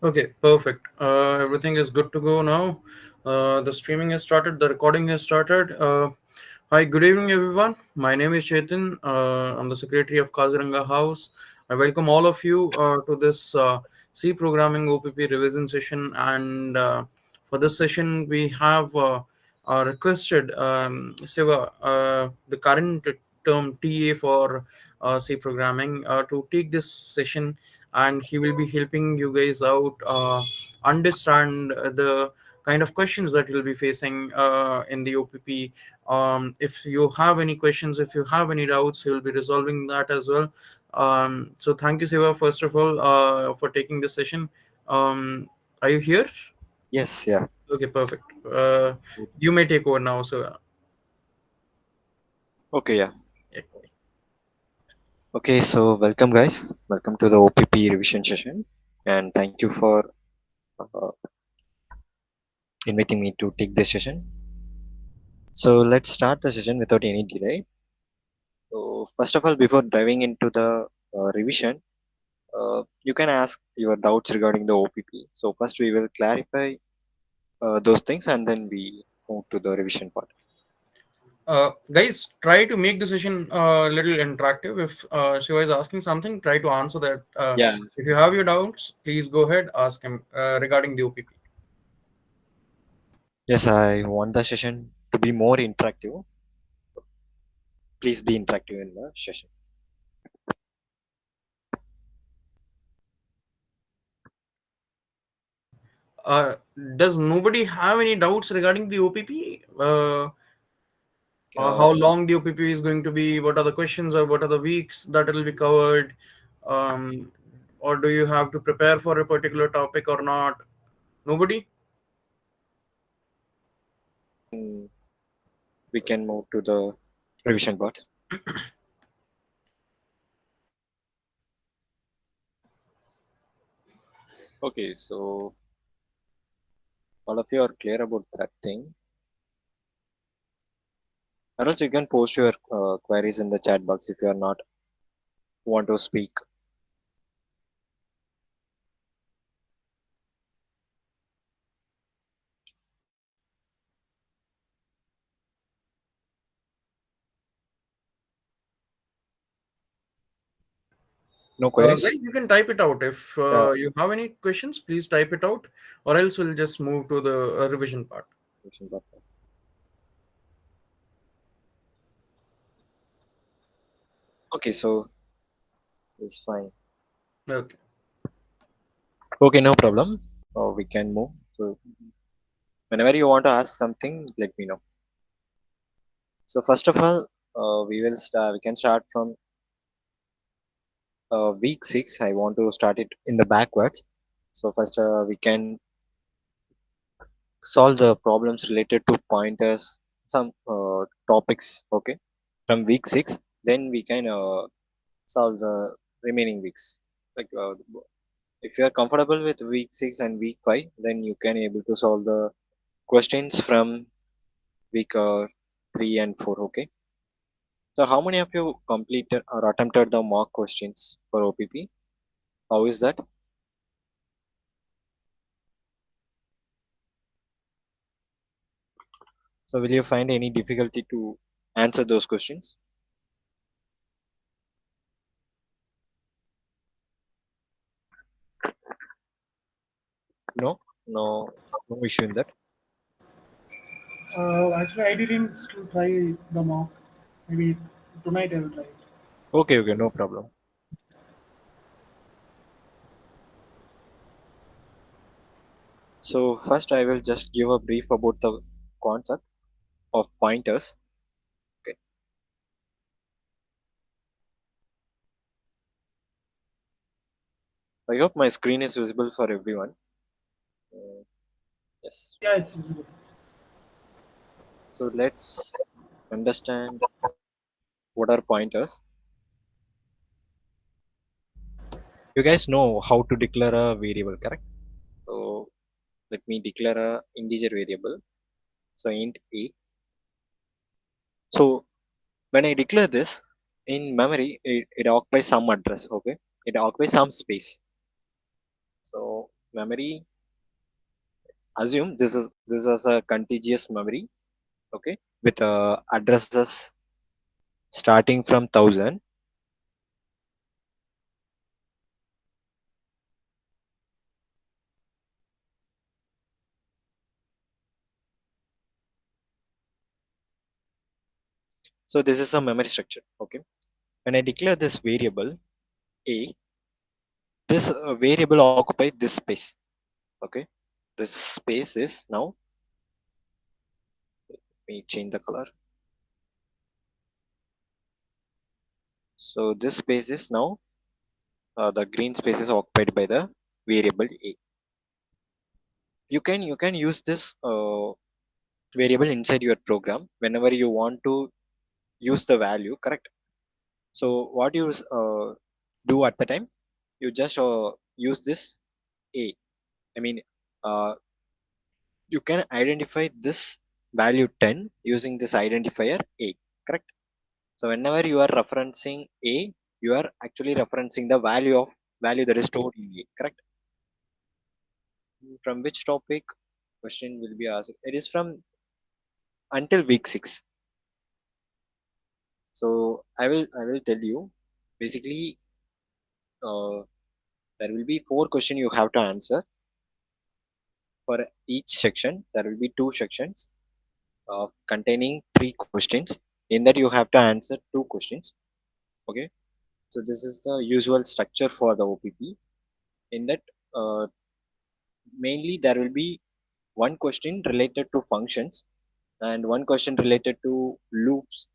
Okay, perfect. Everything is good to go now. The streaming has started, the recording has started. Hi, good evening, everyone. My name is Chetan. I'm the secretary of Kaziranga House. I welcome all of you to this C programming OPP revision session. And for this session, we have requested Siva, the current term TA for C programming, to take this session, and he will be helping you guys out understand the kind of questions that you'll be facing in the OPP. If you have any questions, if you have any doubts, he will be resolving that as well. So thank you, Siva, first of all, for taking this session. Are you here? Yes, yeah. Okay, perfect. You may take over now. So Okay, yeah. yeah. Okay, so welcome guys. Welcome to the OPP revision session, and thank you for uh, inviting me to take this session. So let's start the session without any delay. So first of all, before diving into the revision, you can ask your doubts regarding the OPP. So first we will clarify those things, and then we move to the revision part. Guys, try to make the session a little interactive. If Shiva is asking something, try to answer that. Yeah. If you have your doubts, please go ahead, ask him regarding the OPP. Yes, I want the session to be more interactive. Please be interactive in the session. Uh, does nobody have any doubts regarding the OPP? How Uh, long the OPP is going to be? What are the questions, or what are the weeks that it will be covered? Um, or do you have to prepare for a particular topic or not? Nobody? mm, we can move to the revision part. Okay, so all of you are clear about that thing. Or else you can post your queries in the chat box if you are not want to speak. No queries? Guys, you can type it out. If Yeah, you have any questions, please type it out, or else we'll just move to the revision part. revision part. Okay, so it's fine. Okay. Okay, no problem. We can move. So whenever you want to ask something, let me know. So first of all, we will start. We can start from week 6. I want to start it in the backwards. So first, we can solve the problems related to pointers, some topics. Okay, from week 6, then we can solve the remaining weeks. Like if you are comfortable with week 6 and week 5, then you can able to solve the questions from week 3 and 4. Okay, so how many of you completed or attempted the mock questions for OPP? How is that? So will you find any difficulty to answer those questions? No, no, no issue in that. Actually, I didn't still try the mock. Maybe tonight I will try it. Okay, okay, no problem. So first I will just give a brief about the concept of pointers. Okay, I hope my screen is visible for everyone. Uh, yes. Yeah, it's visible. So let's understand what are pointers. You guys know how to declare a variable, correct? So let me declare a integer variable. So int a. So when I declare this in memory, it occupies some address. Okay, it occupies some space. So memory, assume this is a contiguous memory, okay, with addresses starting from 1000. So this is a memory structure, okay. When I declare this variable a, this variable occupy this space, okay. This space is now, let me change the color. So this space is now, the green space is occupied by the variable a. You can use this variable inside your program whenever you want to use the value, correct. So what you do at the time, you just use this a, I mean, uh, you can identify this value 10 using this identifier a, correct. So whenever you are referencing a, you are actually referencing the value that is stored in a, correct. From which topic question will be asked? It is from until week 6. So I will tell you, basically, uh, there will be 4 questions you have to answer for each section. There will be 2 sections containing 3 questions. In that you have to answer 2 questions. Okay. So this is the usual structure for the OPP. In that, uh, mainly there will be one question related to functions and one question related to loops.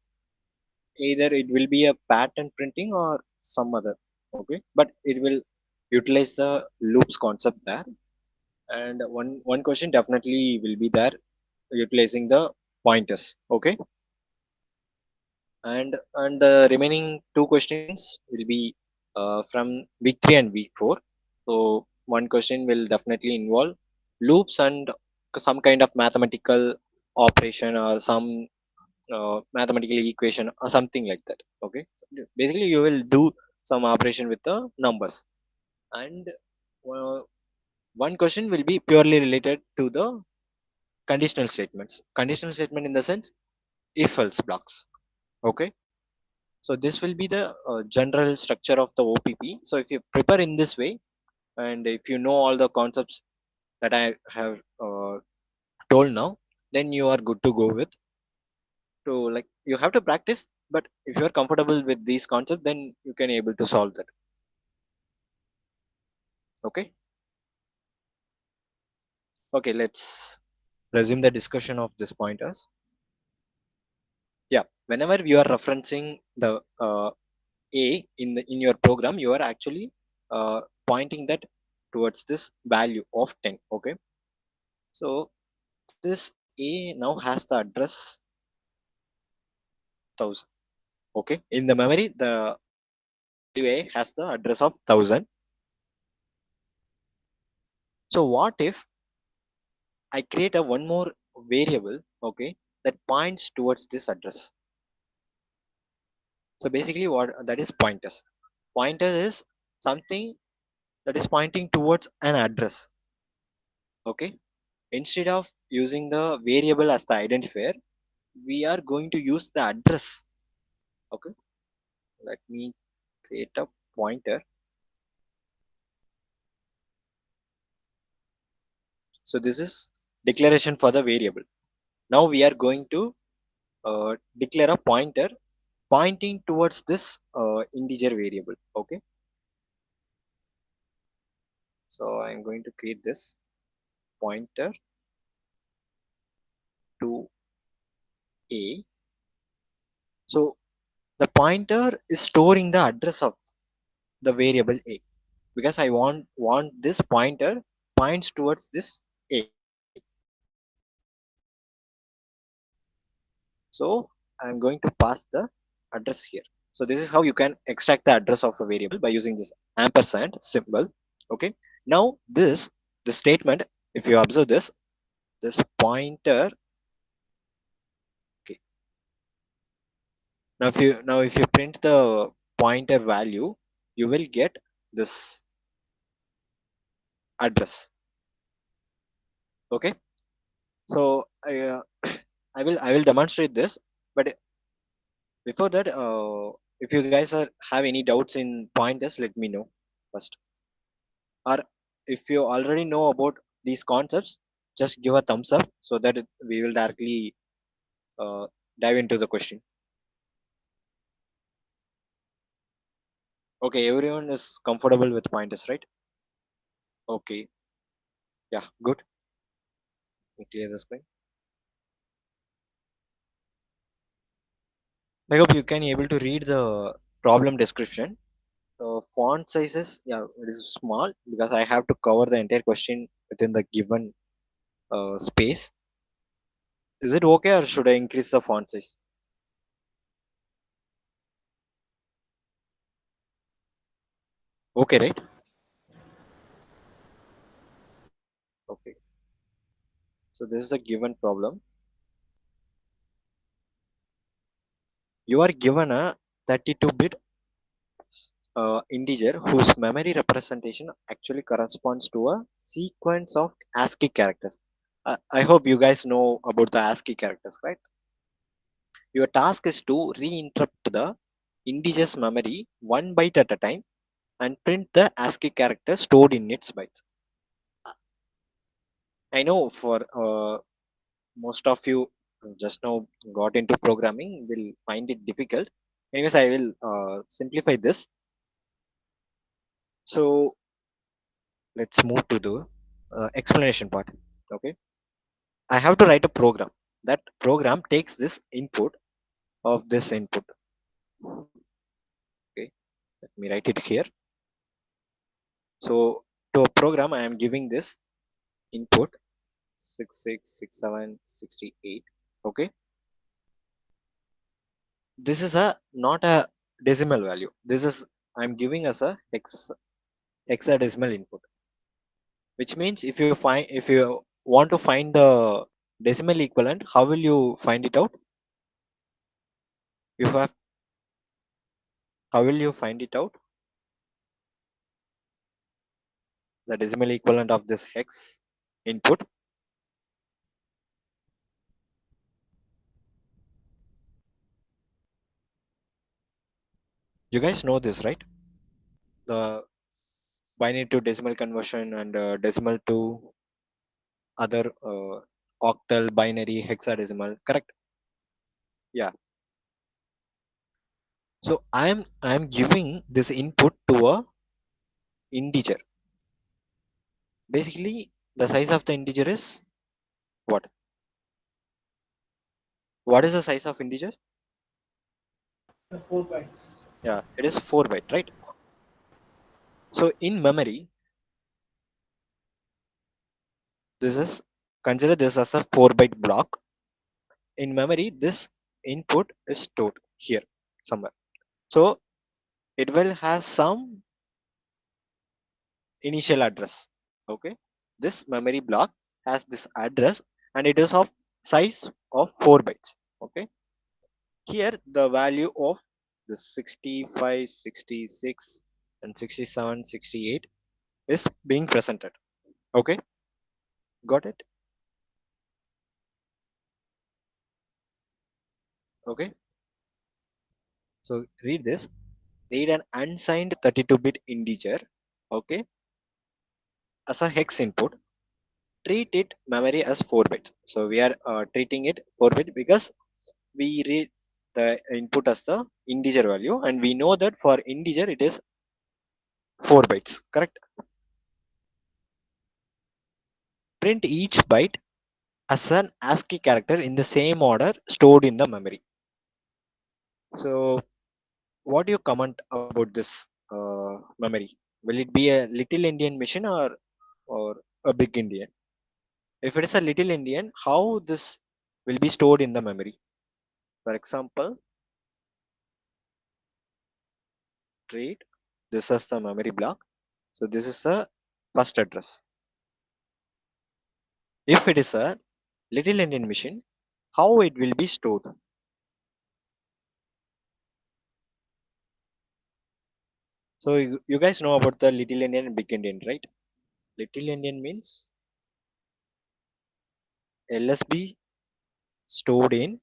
Either it will be a pattern printing or some other. Okay, but it will utilize the loops concept there. And one question definitely will be there utilizing the pointers. Okay, and the remaining 2 questions will be from week 3 and week 4. So one question will definitely involve loops and some kind of mathematical operation or some mathematical equation or something like that. Okay, so basically you will do some operation with the numbers. And uh, one question will be purely related to the conditional statements. Conditional statement in the sense if else blocks. Okay, so this will be the general structure of the OPP. So if you prepare in this way, and if you know all the concepts that I have told now, then you are good to go with. So like you have to practice, but if you are comfortable with these concepts, then you can able to solve that. Okay. Okay, let's resume the discussion of this pointers. Yeah, whenever you are referencing the a in your program, you are actually pointing that towards this value of 10. Okay, so this a now has the address 1000. Okay, in the memory, the value a has the address of 1000. So what if I create a one more variable, okay, that points towards this address? So basically, what that is pointers. Pointer is something that is pointing towards an address. Okay. Instead of using the variable as the identifier, we are going to use the address. Okay. Let me create a pointer. So this is declaration for the variable. Now we are going to declare a pointer pointing towards this integer variable. Okay. So I'm going to create this pointer to a. So the pointer is storing the address of the variable a, because I want this pointer points towards this a. So I'm going to pass the address here. So this is how you can extract the address of a variable by using this ampersand symbol. Okay. Now the statement, if you observe this pointer. Okay. Now if you print the pointer value, you will get this address. Okay, so I will demonstrate this, but before that, if you guys have any doubts in pointers, let me know first. Or if you already know about these concepts, just give a thumbs up so that we will directly uh, dive into the question. Okay, everyone is comfortable with pointers, right? Okay, yeah, good. Let me clear the screen. I hope you can able to read the problem description. Font sizes, yeah, it is small because I have to cover the entire question within the given space. Is it okay or should I increase the font size? Okay, right? Okay. So this is a given problem. You are given a 32-bit integer whose memory representation actually corresponds to a sequence of ASCII characters. I hope you guys know about the ASCII characters, right? Your task is to reinterrupt the integer's memory one byte at a time and print the ASCII character stored in its bytes. I know for most of you just now got into programming will find it difficult. Anyways, I will simplify this. So let's move to the explanation part. Okay, I have to write a program. That program takes this input of this input. Okay, let me write it here. So to a program, I am giving this input 666768. Okay, this is a not a decimal value. This is I'm giving as a hexadecimal input, which means if you want to find the decimal equivalent, how will you find it out? You have How will you find it out? The decimal equivalent of this hex input. You guys know this, right? The binary to decimal conversion and decimal to other octal, binary, hexadecimal. Correct? Yeah. So I'm giving this input to a integer. Basically, the size of the integer is what? What is the size of integer? The 4 bytes. Yeah, it is 4 byte, right? So in memory, this is consider this as a 4 byte block. In memory, this input is stored here somewhere. So it will have some initial address. Okay, this memory block has this address and it is of size of 4 bytes. Okay, here the value of the 65, 66, and 67, 68 is being presented. Okay, got it? Okay, so read this. Read an unsigned 32-bit integer. Okay, as a hex input. Treat it memory as 4 bits. So we are treating it 4 bit because we read the input as the integer value and we know that for integer it is 4 bytes. Correct? Print each byte as an ASCII character in the same order stored in the memory. So what do you comment about this memory? Will it be a little Indian machine or a big Indian? If it is a little Indian, how this will be stored in the memory? For example, treat this as the memory block. So this is the first address. If it is a little Indian machine, how it will be stored? So you guys know about the little Indian and big Indian, right? Little Indian means LSB stored in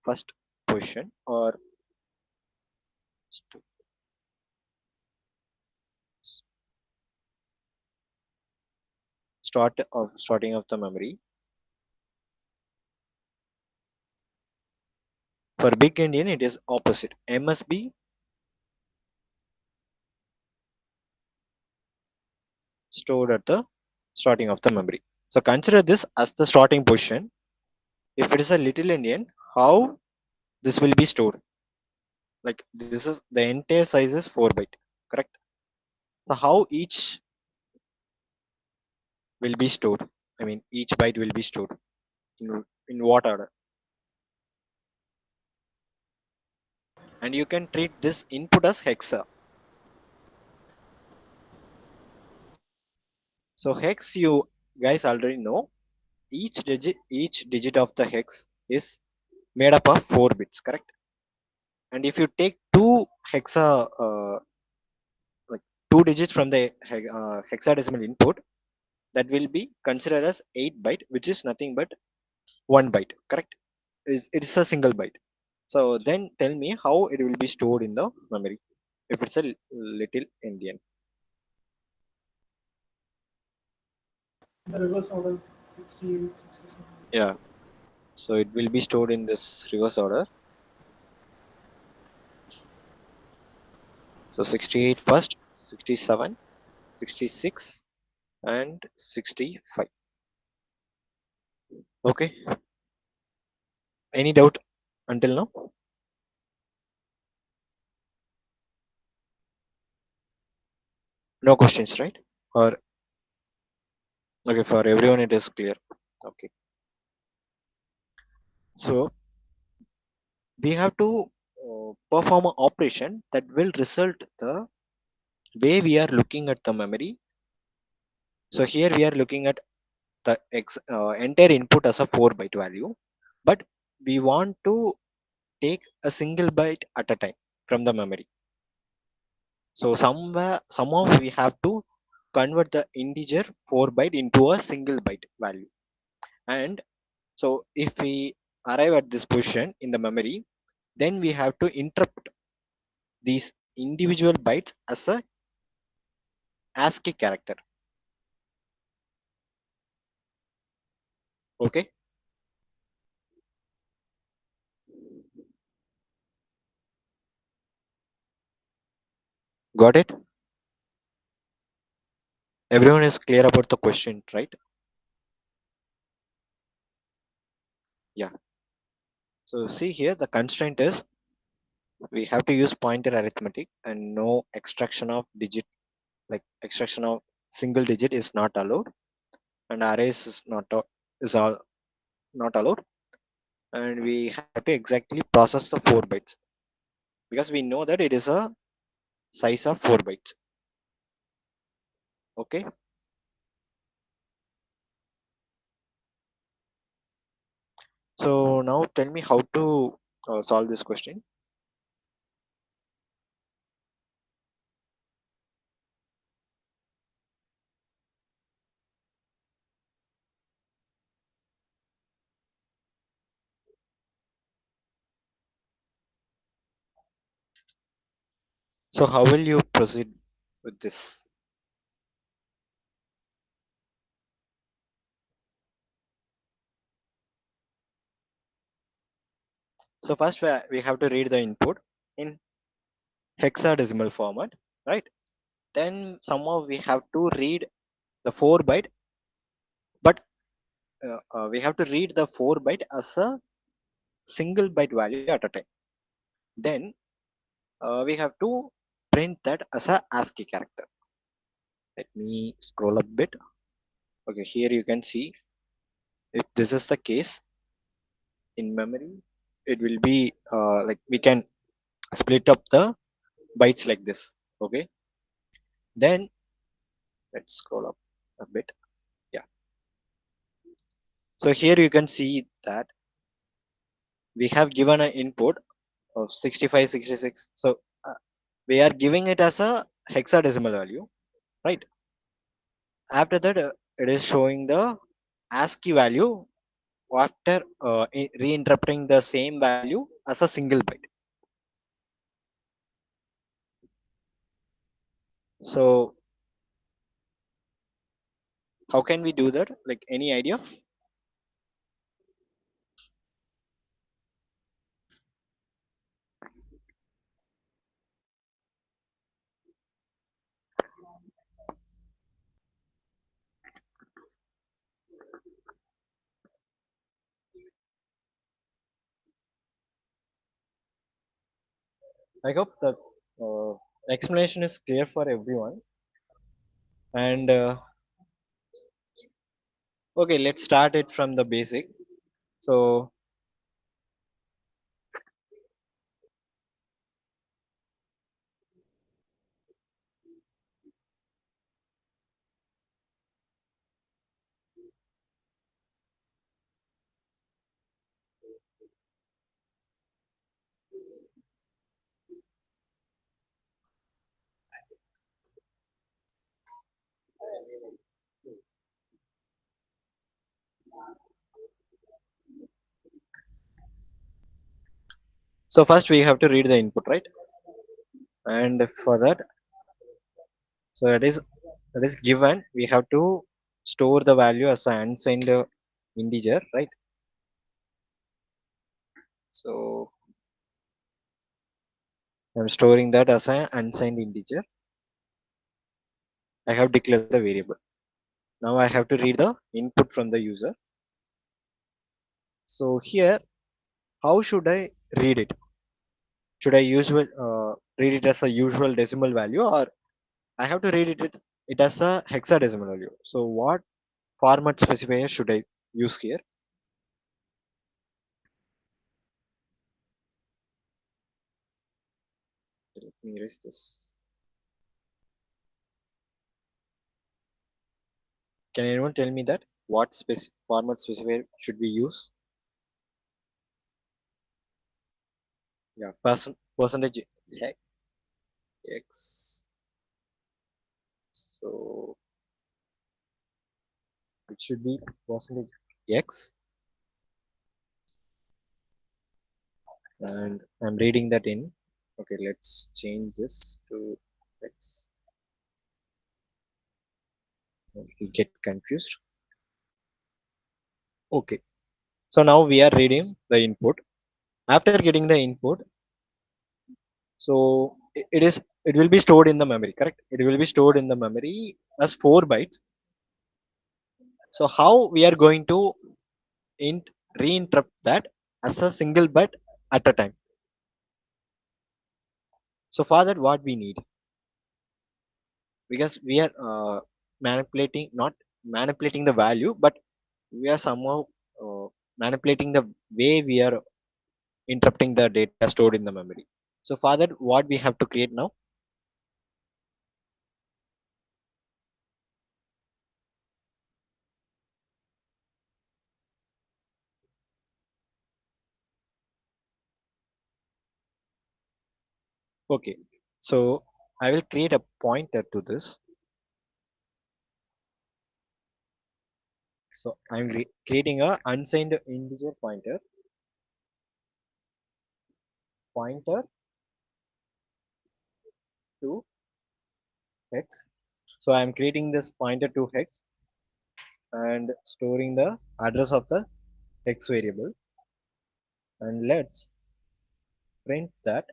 first position or st- starting of the memory. For big Indian, it is opposite. MSB stored at the starting of the memory. So consider this as the starting position. If it is a little Indian, how this will be stored? Like this is the entire size is 4 byte, correct? So how each will be stored? I mean, each byte will be stored in what order? And you can treat this input as hexa. So hex, you guys already know, each digit of the hex is made up of 4 bits, correct? And if you take two hexa like 2 digits from the hexadecimal input, that will be considered as 8 byte, which is nothing but 1 byte, correct? It's a single byte. So then tell me how it will be stored in the memory if it's a little Indian. The reverse order 68, 67. Yeah, so it will be stored in this reverse order. So 68 first, 67, 66, and 65. Okay, any doubt until now? No questions, right? Or okay, for everyone it is clear. Okay, so we have to perform an operation that will result the way we are looking at the memory. So here we are looking at the entire input as a 4 byte value, but we want to take a single byte at a time from the memory. So somehow we have to convert the integer 4 byte into a single byte value. And so if we arrive at this position in the memory, then we have to interrupt these individual bytes as a ASCII character. Okay, got it? Everyone is clear about the question, right? Yeah. So see here, the constraint is we have to use pointer arithmetic and no extraction of digit, like extraction of single digit is not allowed, and arrays is not is all not allowed. And we have to exactly process the 4 bytes because we know that it is a size of 4 bytes. Okay, so now tell me how to solve this question. So how will you proceed with this? So first we have to read the input in hexadecimal format, right? Then somehow we have to read the 4 byte, but we have to read the 4 byte as a single byte value at a time. Then we have to print that as a ASCII character. Let me scroll up a bit. Okay, here you can see if this is the case in memory, it will be like we can split up the bytes like this. Okay, then let's scroll up a bit. Yeah, so here you can see that we have given an input of 65, 66. So we are giving it as a hexadecimal value, right? After that, it is showing the ASCII value after reinterpreting the same value as a single byte. So how can we do that? Like, any idea? I hope that uh, explanation is clear for everyone. And okay, let's start it from the basic. So first we have to read the input, right? And for that, so that is given. We have to store the value as an unsigned integer, right? So I'm storing that as an unsigned integer. I have declared the variable. Now I have to read the input from the user. So here, how should I read it? Should I read it as a usual decimal value, or I have to read it as a hexadecimal value? So what format specifier should I use here? Let me erase this. Can anyone tell me that? What format specifier should we use? Yeah, percentage x. So it should be percentage x, and I'm reading that in. Okay, let's change this to x. We get confused. Okay, so now we are reading the input. After getting the input, so it will be stored in the memory, correct? It will be stored in the memory as 4 bytes. So how we are going to int reinterrupt that as a single byte at a time? So for that, what we need, because we are manipulating, not manipulating the value, but we are somehow uh, manipulating the way we are interrupting the data stored in the memory. So for that, what we have to create now? Okay, so I will create a pointer to this. So I'm creating a unsigned integer pointer to hex. So I'm creating this pointer to hex and storing the address of the hex variable, and let's print that,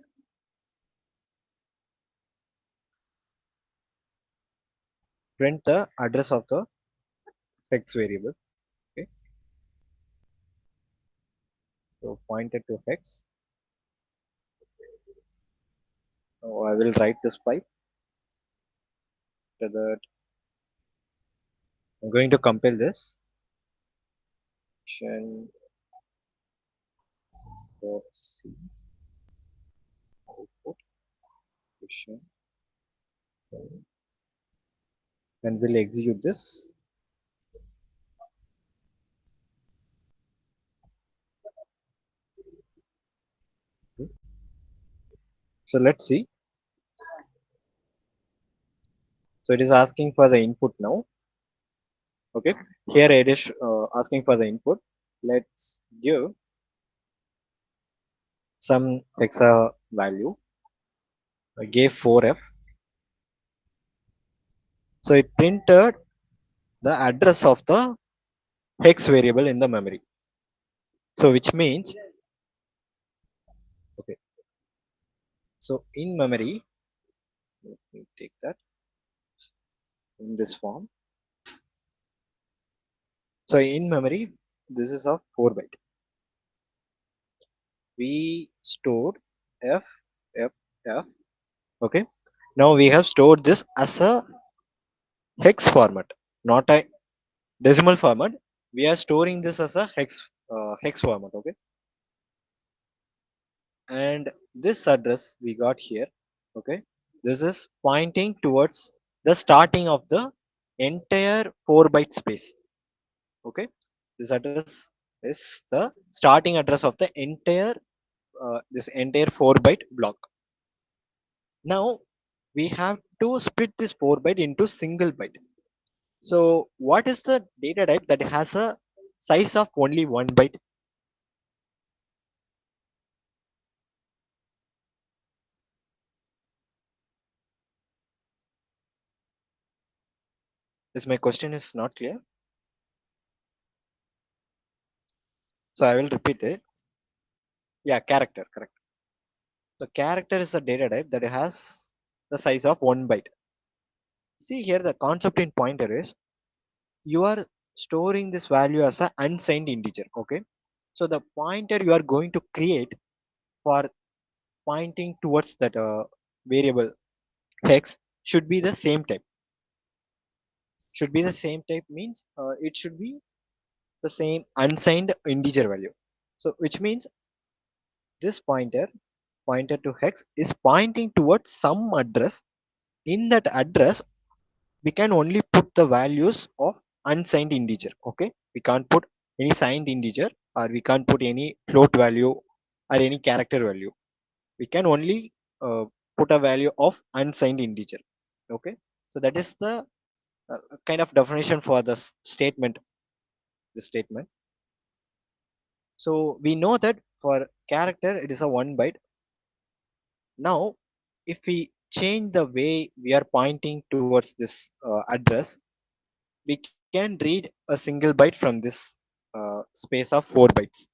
print the address of the hex variable. Okay, so pointer to hex. So I will write this pipe. After that, I'm going to compile this. Function dot c output function, and we'll execute this. Okay. So let's see. So it is asking for the input now. Okay, here it is asking for the input. Let's give some hexa value. I gave 4f. So it printed the address of the hex variable in the memory. So which means, okay, so in memory, let me take that in this form. So in memory, this is a 4 byte. We stored f, f, f. Okay. Now we have stored this as a hex format, not a decimal format. We are storing this as a hex format. Okay. And this address we got here. Okay. This is pointing towards the starting of the entire 4 byte space. Okay. This address is the starting address of the entire this entire 4 byte block. Now we have to split this 4 byte into single byte. So what is the data type that has a size of only 1 byte? Is my question is not clear? So I will repeat it. Yeah, character, correct. So character is a data type that has the size of 1 byte. See here the concept in pointer is you are storing this value as a unsigned integer. Okay. So the pointer you are going to create for pointing towards that variable hex should be the same type. Should be the same type means it should be the same unsigned integer value. So which means this pointer to hex is pointing towards some address. In that address we can only put the values of unsigned integer. Okay, we can't put any signed integer, or we can't put any float value or any character value. We can only put a value of unsigned integer. Okay, so that is the kind of definition for the statement, the statement. So we know that for character it is a 1 byte. Now if we change the way we are pointing towards this address, we can read a single byte from this space of 4 bytes.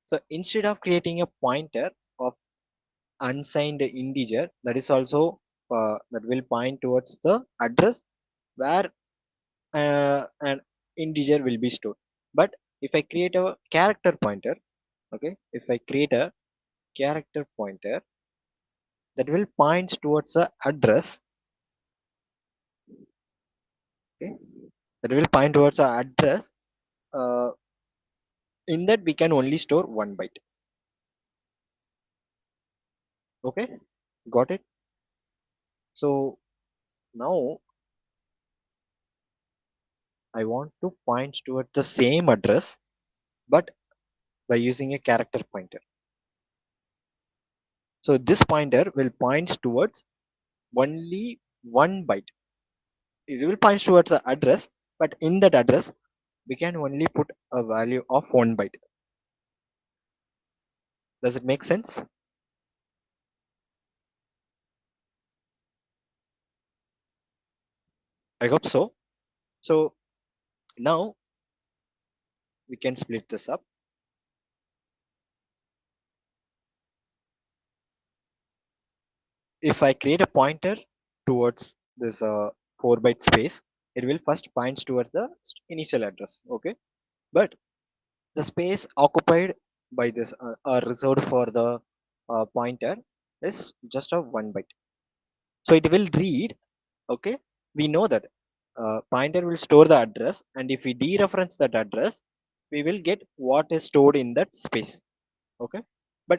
So instead of creating a pointer of unsigned integer that is also that will point towards the address where an integer will be stored. But if I create a character pointer, okay, if I create a character pointer that will point towards a address, okay, that will point towards a address, uh, in that we can only store 1 byte. Okay, got it. So now I want to point towards the same address but by using a character pointer. So this pointer will point towards only 1 byte. It will point towards the address, but in that address we can only put a value of 1 byte. Does it make sense? I hope so. So now we can split this up. If I create a pointer towards this 4 byte space, it will first point towards the initial address. Okay, but the space occupied by this or reserved for the pointer is just a 1 byte. So it will read. Okay, we know that pointer will store the address, and if we dereference that address we will get what is stored in that space. Okay, but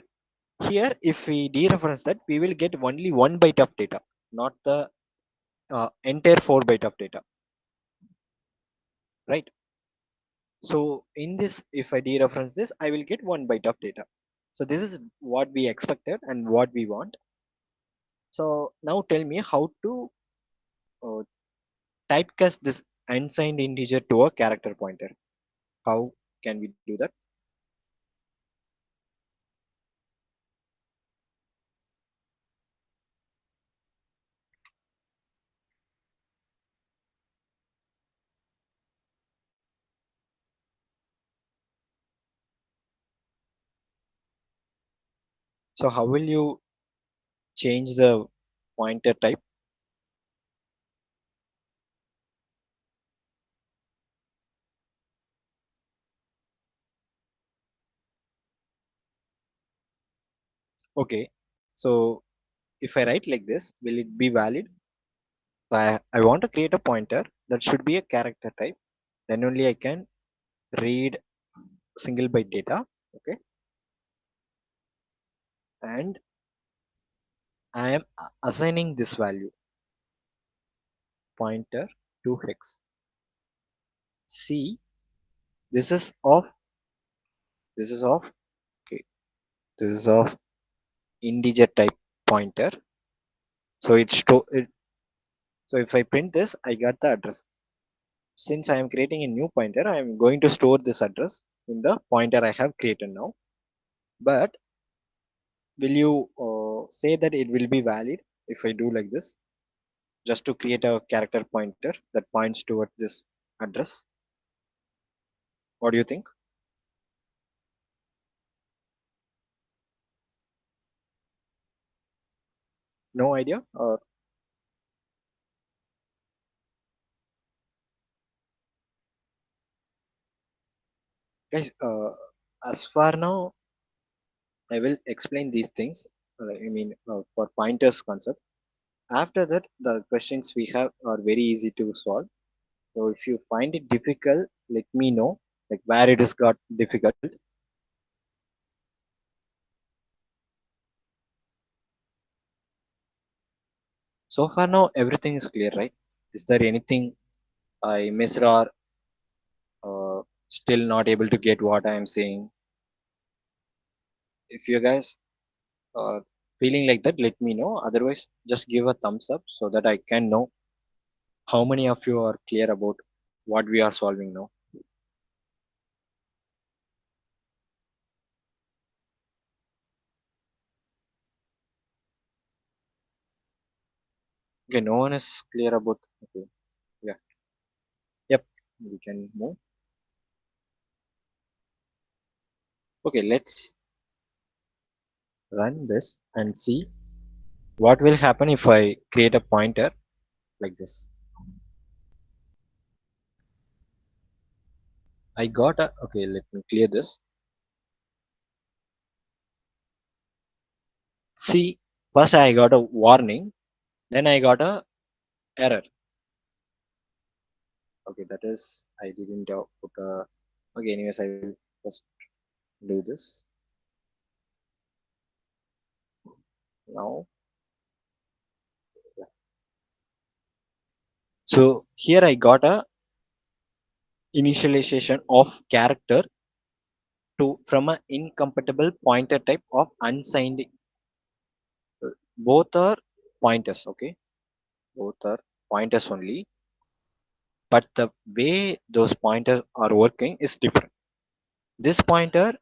here if we dereference that we will get only 1 byte of data, not the entire 4 byte of data, right? So in this, if I dereference this I will get 1 byte of data. So this is what we expected and what we want. So now tell me how to uh, typecast this unsigned integer to a character pointer. How can we do that? So how will you change the pointer type? Okay, so if I write like this, will it be valid? So I want to create a pointer that should be a character type. Then only I can read single byte data. Okay, and I am assigning this value pointer to hex. See, this is of this is of okay, this is of integer type pointer. So so if I print this, I got the address. Since I am creating a new pointer, I am going to store this address in the pointer I have created now. But will you say that it will be valid if I do like this, just to create a character pointer that points toward this address? What do you think? No idea? Or guys, as far now, I will explain these things. For pointers concept. After that, the questions we have are very easy to solve. So if you find it difficult, let me know, like where it is got difficult. So far now, everything is clear, right? Is there anything I missed or still not able to get what I am saying? If you guys are feeling like that, let me know. Otherwise, just give a thumbs up so that I can know how many of you are clear about what we are solving now. Okay, no one is clear about. Okay, yeah, yep, we can move. Okay, let's run this and see what will happen if I create a pointer like this. I got a okay. Let me clear this. See, first I got a warning, then I got a error. Okay, that is I didn't put a. Okay, anyways, I will first do this now. Yeah. So here I got a initialization of character to from an incompatible pointer type of unsigned. Both are pointers. Okay, both are pointers only, but the way those pointers are working is different. This pointer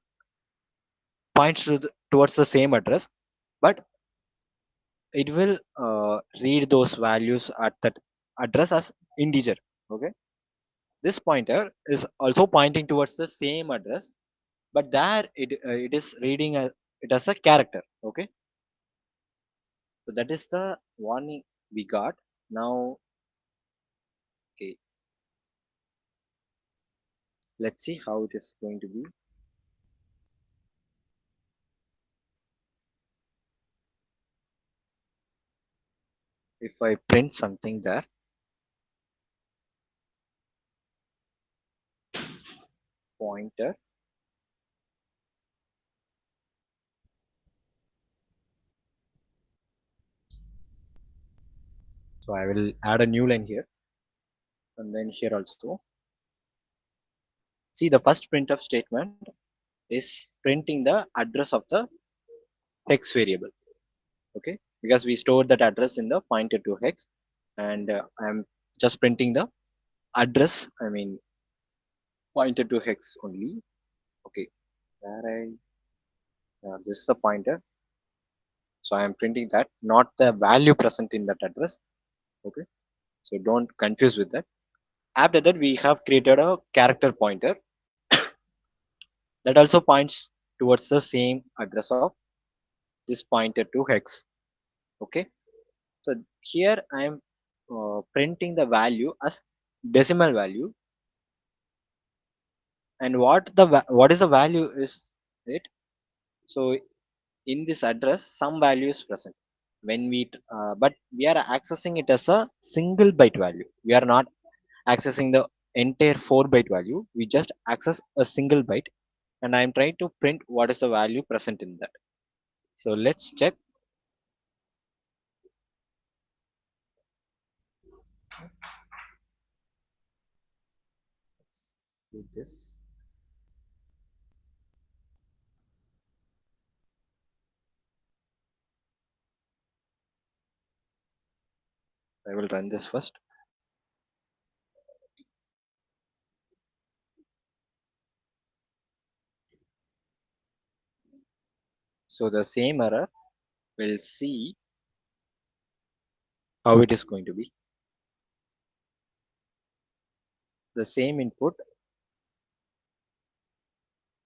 points towards the same address, but it will read those values at that address as integer. Okay, this pointer is also pointing towards the same address, but there it is reading it as a character. Okay, so that is the warning we got now. Okay, let's see how it is going to be. If I print something there, pointer, so I will add a new line here, and then here also. See, the first printf statement is printing the address of the hex variable. Okay, because we stored that address in the pointer to hex, and I'm just printing the address, I mean pointer to hex only. Okay, where I this is the pointer, so I am printing that, not the value present in that address. Okay, so don't confuse with that. After that, we have created a character pointer that also points towards the same address of this pointer to hex. Okay, so here I am printing the value as decimal value, and what is the value is it. So in this address some value is present when but we are accessing it as a single byte value. We are not accessing the entire 4 byte value, we just access a single byte, and I am trying to print what is the value present in that. So let's check. Let's do this. I will run this first. So the same error, we'll see how it is going to be. The same input,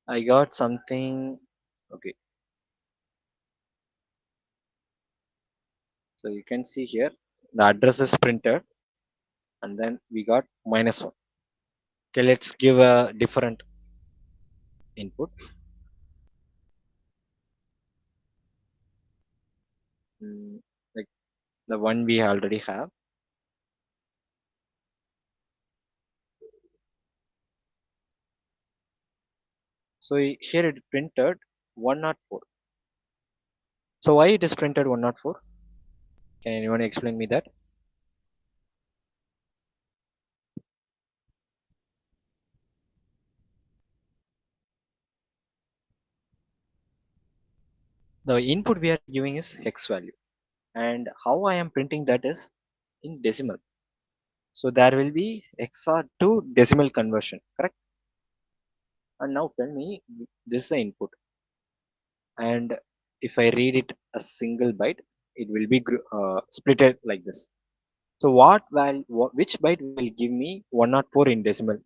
I got something. Okay, so you can see here the address is printed, and then we got -1. Okay, let's give a different input. Like the one we already have. So here it printed 104. So why it is printed 104? Can anyone explain me that? The input we are giving is hex value, and how I am printing that is in decimal. So there will be XOR to decimal conversion, correct? And now tell me, this is the input, and if I read it a single byte, it will be split it like this. So which byte will give me 104 in decimal?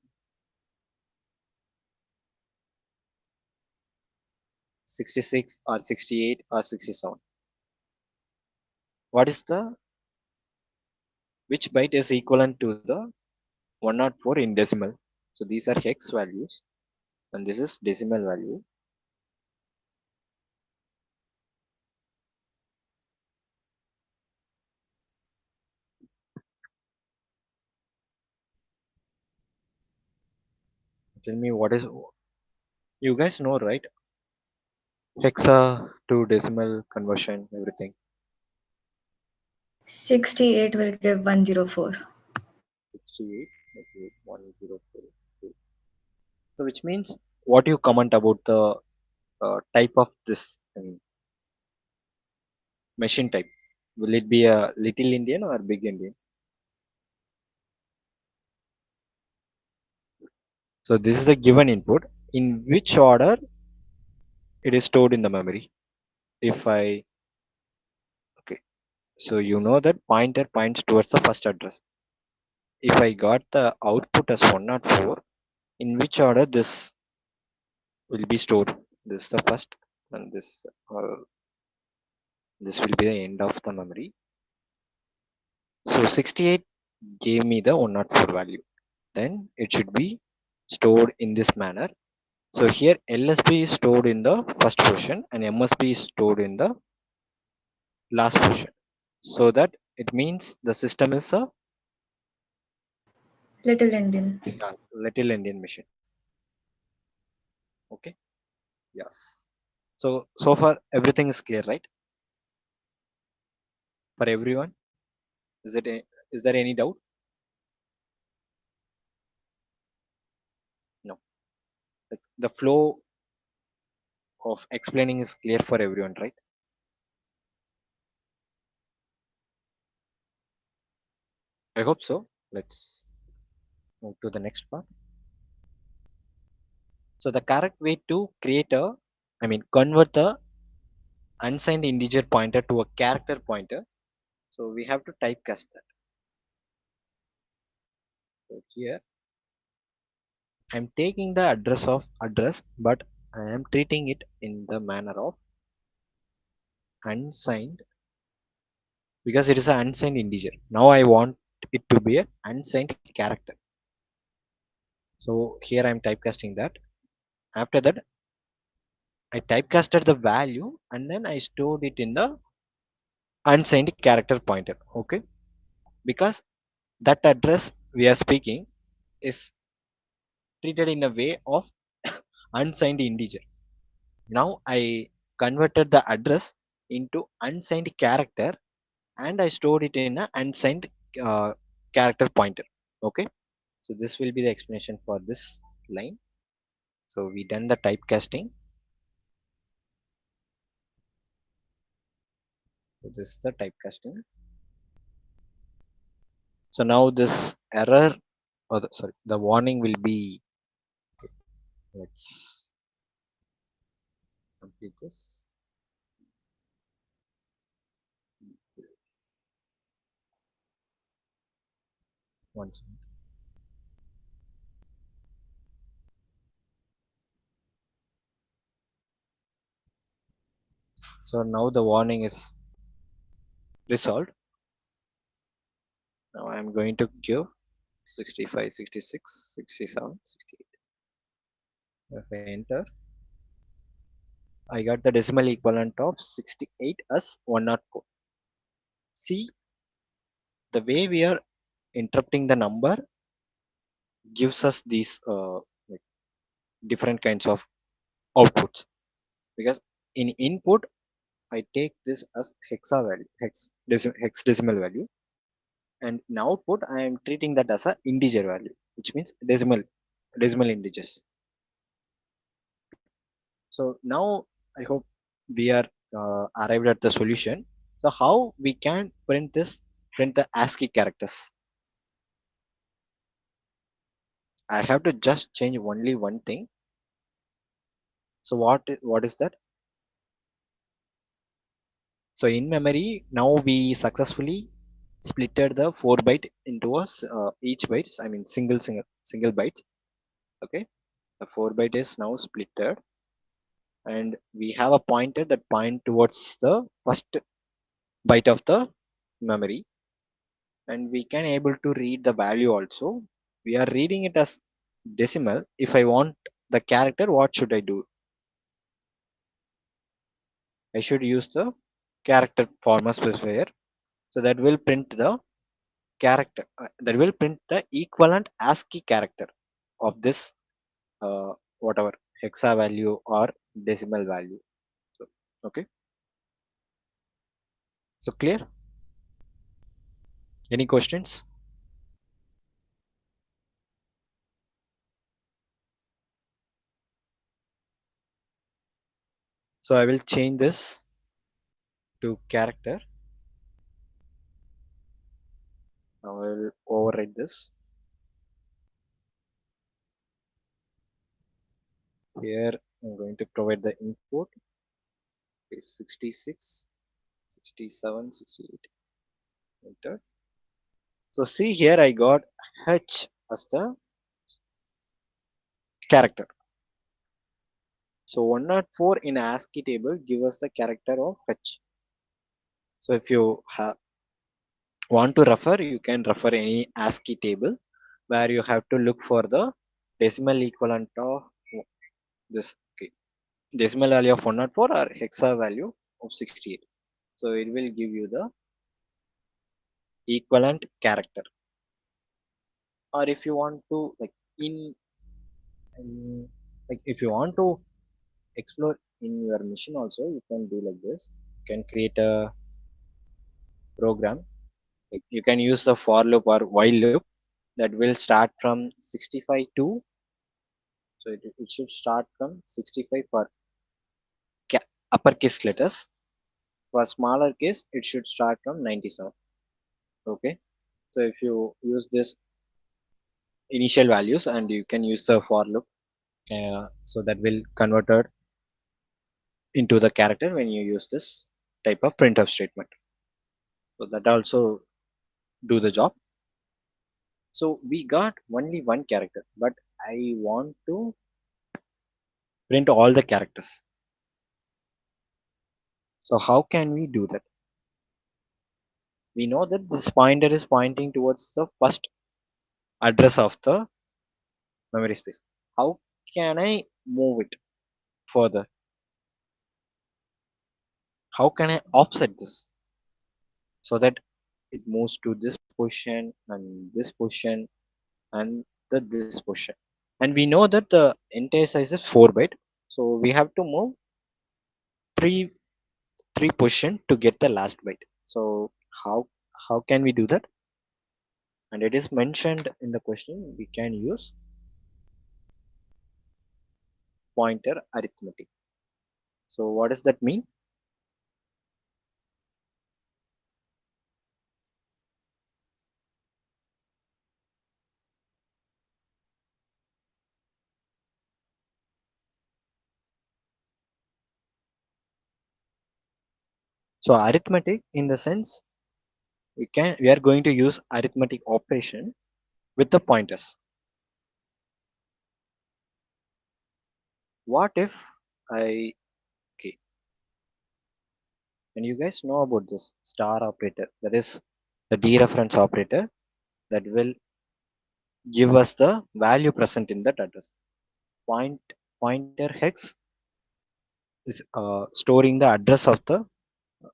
66 or 68 or 67? What is the which byte is equivalent to the 104 in decimal? So these are hex values, and this is decimal value. Tell me what is, you guys know, right? Hexa to decimal conversion, everything. 68 will give 104. 68, okay, 104. So which means, what you comment about the type of this, I mean, machine type? Will it be a little Indian or big Indian? So this is a given input. In which order it is stored in the memory? If I, okay, so you know that pointer points towards the first address. If I got the output as 104, in which order this will be stored? This is the first, and this will be the end of the memory. So 68 gave me the 104 value. Then it should be stored in this manner. So here LSB is stored in the first position and MSB is stored in the last position. So that it means the system is a Little Indian. little Indian machine. Okay. Yes. So far everything is clear, right? For everyone, is there any doubt? No. The flow of explaining is clear for everyone, right? I hope so. Let's move to the next part. So the correct way to convert the unsigned integer pointer to a character pointer. So we have to typecast that. So here I'm taking the address, but I am treating it in the manner of unsigned because it is an unsigned integer. Now I want it to be an unsigned character. So here I'm typecasting that. After that, I typecasted the value and then I stored it in the unsigned character pointer. Okay, because that address we are speaking is treated in a way of unsigned integer. Now I converted the address into unsigned character and I stored it in an unsigned uh, character pointer. Okay, so this will be the explanation for this line. So we done the typecasting. So this is the typecasting. So now this error or the warning will be, let's complete this. Once. So now the warning is resolved. Now I am going to give 65, 66, 67, 68. If I enter, I got the decimal equivalent of 68 as 104. See, the way we are interrupting the number gives us these like different kinds of outputs. Because in input, I take this as hexa value, hex decimal value, and in output, I am treating that as a integer value, which means decimal integers. So now I hope we are arrived at the solution. So how we can print the ASCII characters? I have to just change only one thing. So what is that? So in memory now we successfully splitted the 4 byte into each bytes. I mean single bytes. Okay, the 4 byte is now splitted, and we have a pointer that point towards the first byte of the memory, and we can able to read the value also. We are reading it as decimal. If I want the character, what should I do? I should use the character format specifier. So that will print the character, that will print the equivalent ASCII character of this whatever hexa value or decimal value. So okay, so clear? Any questions? So I will change this to character. I will override this. Here I'm going to provide the input is 66, 67, 68. Enter. So see here I got H as the character. So 104 in ASCII table give us the character of H. So if you want to refer, you can refer any ASCII table where you have to look for the decimal equivalent of this. Okay, decimal value of 104 or hexa value of 68. So it will give you the equivalent character. Or if you want to in like if you want to explore in your machine also, you can do like this. You can create a program. Like you can use the for loop or while loop that will start from 65 to, so it should start from 65 for uppercase letters. For smaller case, it should start from 97. Okay. So if you use this initial values, and you can use the for loop, so that will convert it into the character when you use this type of printf statement. So that also do the job. So we got only one character, but I want to print all the characters. So how can we do that? We know that this pointer is pointing towards the first address of the memory space. How can I move it further? How can I offset this so that it moves to this position and this position and this position? And we know that the entire size is 4 byte, so we have to move three three position to get the last byte. So how can we do that? And it is mentioned in the question. We can use pointer arithmetic. So what does that mean? So arithmetic, in the sense, we are going to use arithmetic operation with the pointers. What if I okay, and you guys know about this star operator, that is the dereference operator, that will give us the value present in that address. Pointer hex is storing the address of the,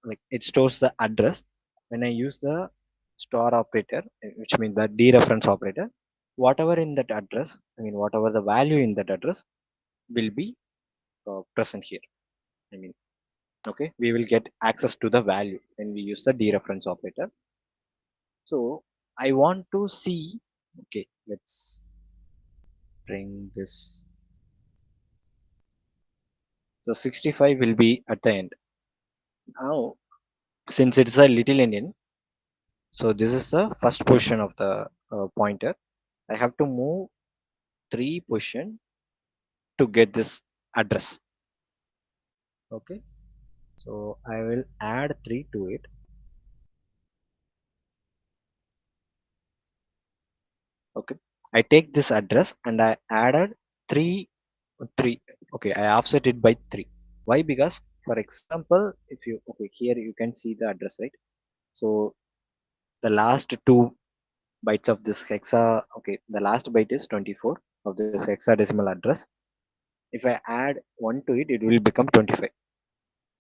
like, it stores the address. When I use the star operator, which means the dereference operator, whatever in that address, I mean whatever the value in that address will be present here. I mean, okay, we will get access to the value when we use the dereference operator. So I want to see, okay, let's bring this. So 65 will be at the end. Now, since it's a little endian, so this is the first position of the pointer. I have to move 3 position to get this address. Okay, so I will add 3 to it. Okay, I take this address and I added 3 3. Okay, I offset it by 3. Why? Because for example, if you, okay, here you can see the address, right? So the last 2 bytes of this hexa, okay, the last byte is 24 of this hexadecimal address. If I add 1 to it, it will become 25.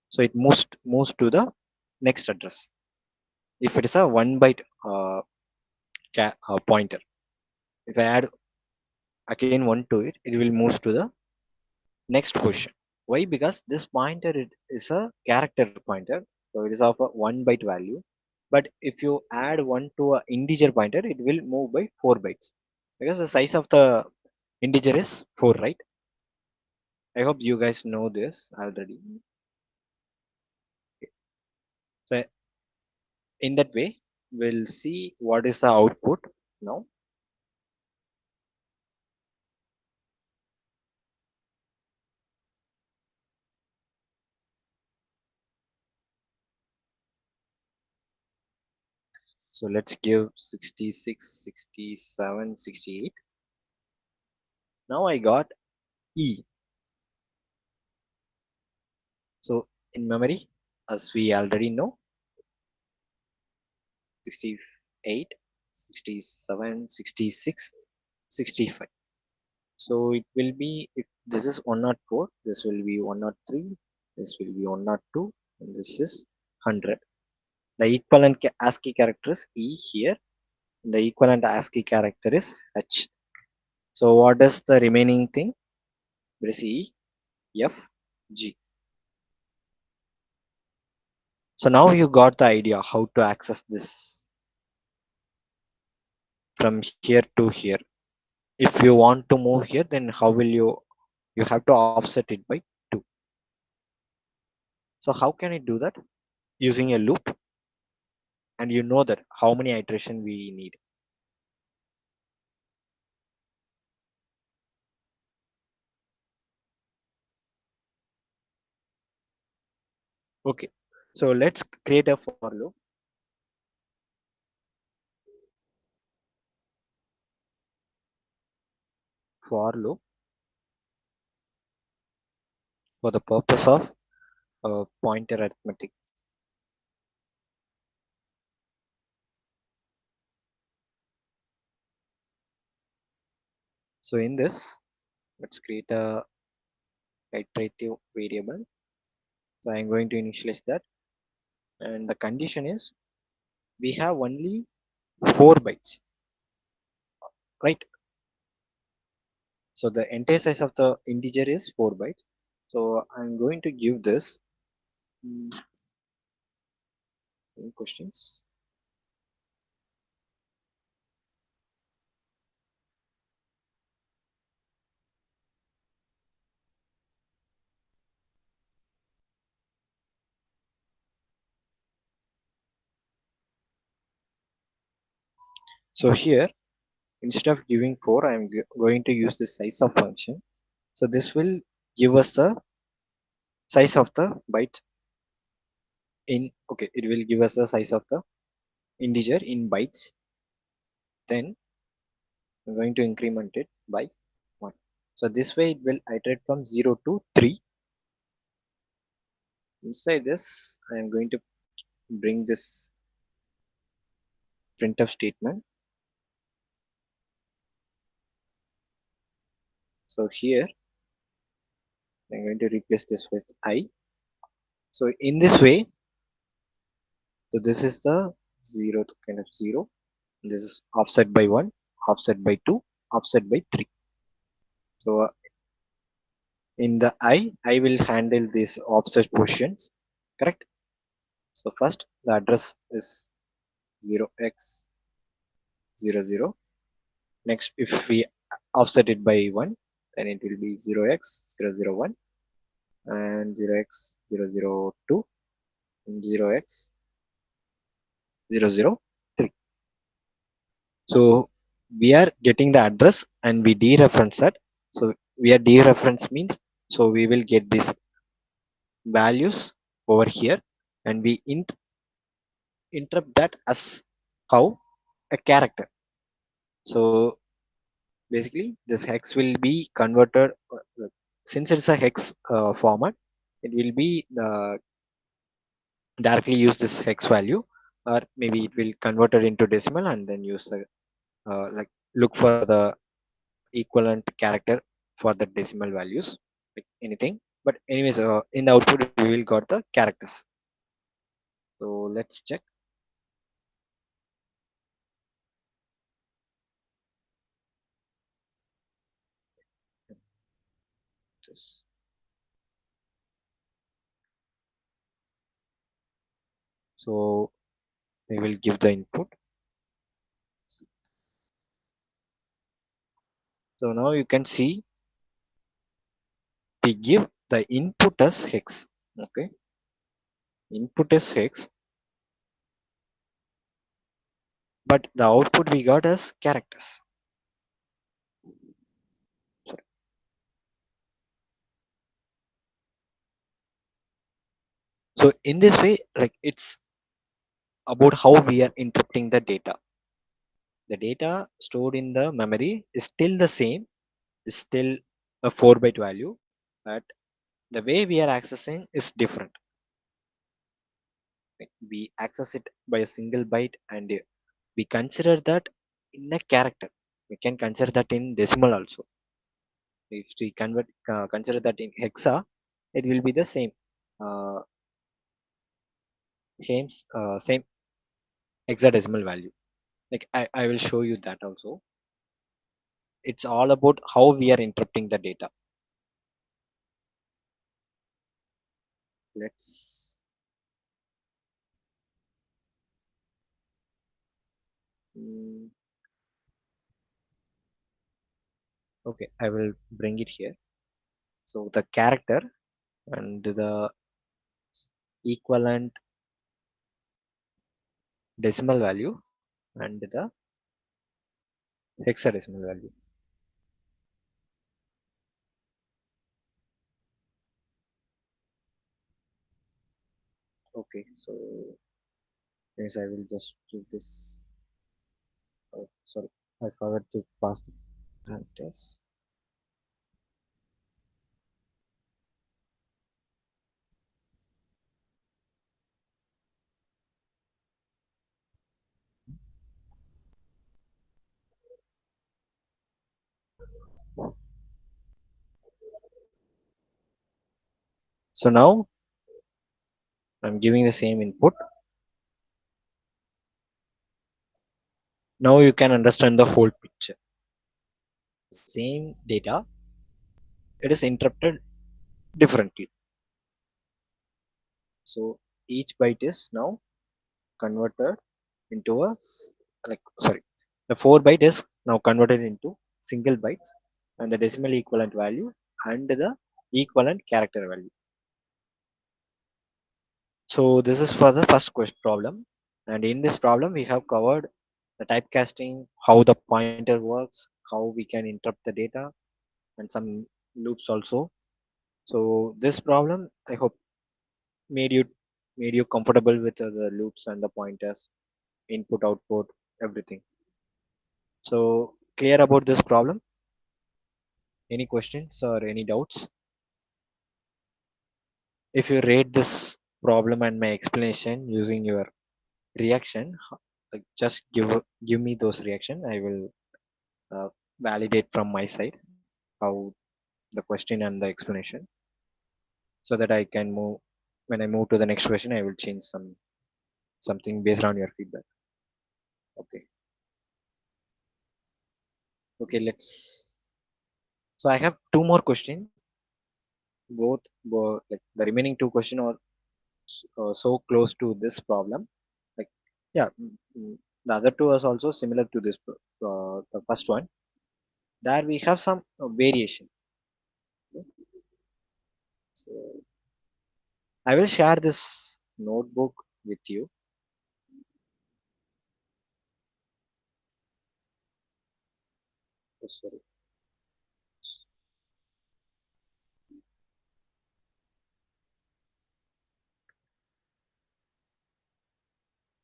So it moves to the next address. If it is a 1 byte pointer, if I add again 1 to it, it will move to the next position. Why? Because this pointer is a character pointer, so it is of a 1 byte value. But if you add 1 to a integer pointer, it will move by 4 bytes, because the size of the integer is 4, right? I hope you guys know this already. So in that way, we'll see what is the output now. So let's give 66, 67, 68. Now I got E. So in memory, as we already know, 68, 67, 66, 65. So it will be, if this is 104, this will be 103, this will be 102, and this is 100. The equivalent ASCII character is E here. The equivalent ASCII character is H. So what is the remaining thing? It is E, F, G. So now you got the idea how to access this from here to here. If you want to move here, then how will you have to offset it by 2. So how can I do that? Using a loop, and you know that how many iteration we need. Okay, so let's create a for loop. For loop for the purpose of pointer arithmetic. So in this, let's create a iterative variable. So I'm going to initialize that, and the condition is we have only 4 bytes, right? So the entire size of the integer is 4 bytes. So I'm going to give this any questions. So here, instead of giving 4, I'm going to use the size of function. So this will give us the size of the byte in, okay, it will give us the size of the integer in bytes. Then I'm going to increment it by 1. So this way it will iterate from 0 to 3. Inside this, I am going to bring this printf statement. So here I'm going to replace this with I. So in this way, so this is the 0 to kind of 0. This is offset by 1, offset by 2, offset by 3. So in the I will handle these offset positions, correct? So first the address is 0x00. Next, if we offset it by 1, then it will be 0x001 and 0x002 and 0x003. So we are getting the address and we dereference that. So we are dereference means, so we will get these values over here, and we interrupt that as how a character. So basically this hex will be converted, since it's a hex format, it will be directly use this hex value, or maybe it will convert it into decimal and then use the like look for the equivalent character for the decimal values, like anything. But anyways, in the output we will got the characters. So let's check this. So we will give the input. So now you can see we give the input as hex. Okay, input is hex, but the output we got as characters. So in this way, like it's about how we are interpreting the data. The data stored in the memory is still the same, is still a 4 byte value, but the way we are accessing is different. Like, we access it by a single byte, and we consider that in a character. We can consider that in decimal also. If we consider that in hexa, it will be the same, uh, same hexadecimal value. Like I will show you that also. It's all about how we are interpreting the data. Let's mm, okay, I will bring it here. So the character and the equivalent decimal value and the hexadecimal value. Okay, so yes, I will just do this. Oh, sorry, I forgot to pass the test. So now I'm giving the same input. Now you can understand the whole picture. Same data, it is interpreted differently. So each byte is now converted into like sorry, the 4 byte is now converted into single bytes and the decimal equivalent value and the equivalent character value. So this is for the first question problem, and in this problem we have covered the typecasting, how the pointer works, how we can interrupt the data, and some loops also. So this problem I hope made you made you comfortable with the loops and the pointers, input, output, everything. So clear about this problem? Any questions or any doubts? If you rate this problem and my explanation using your reaction, like just give me those reaction. I will uh, validate from my side how the question and the explanation, so that I can move. When I move to the next question, I will change something based on your feedback. Okay. Okay. Let's. So I have two more questions. Like the remaining two question are so close to this problem. Like yeah, the other two is also similar to this. The first one. There we have some variation. Okay. So I will share this notebook with you. Oh, sorry.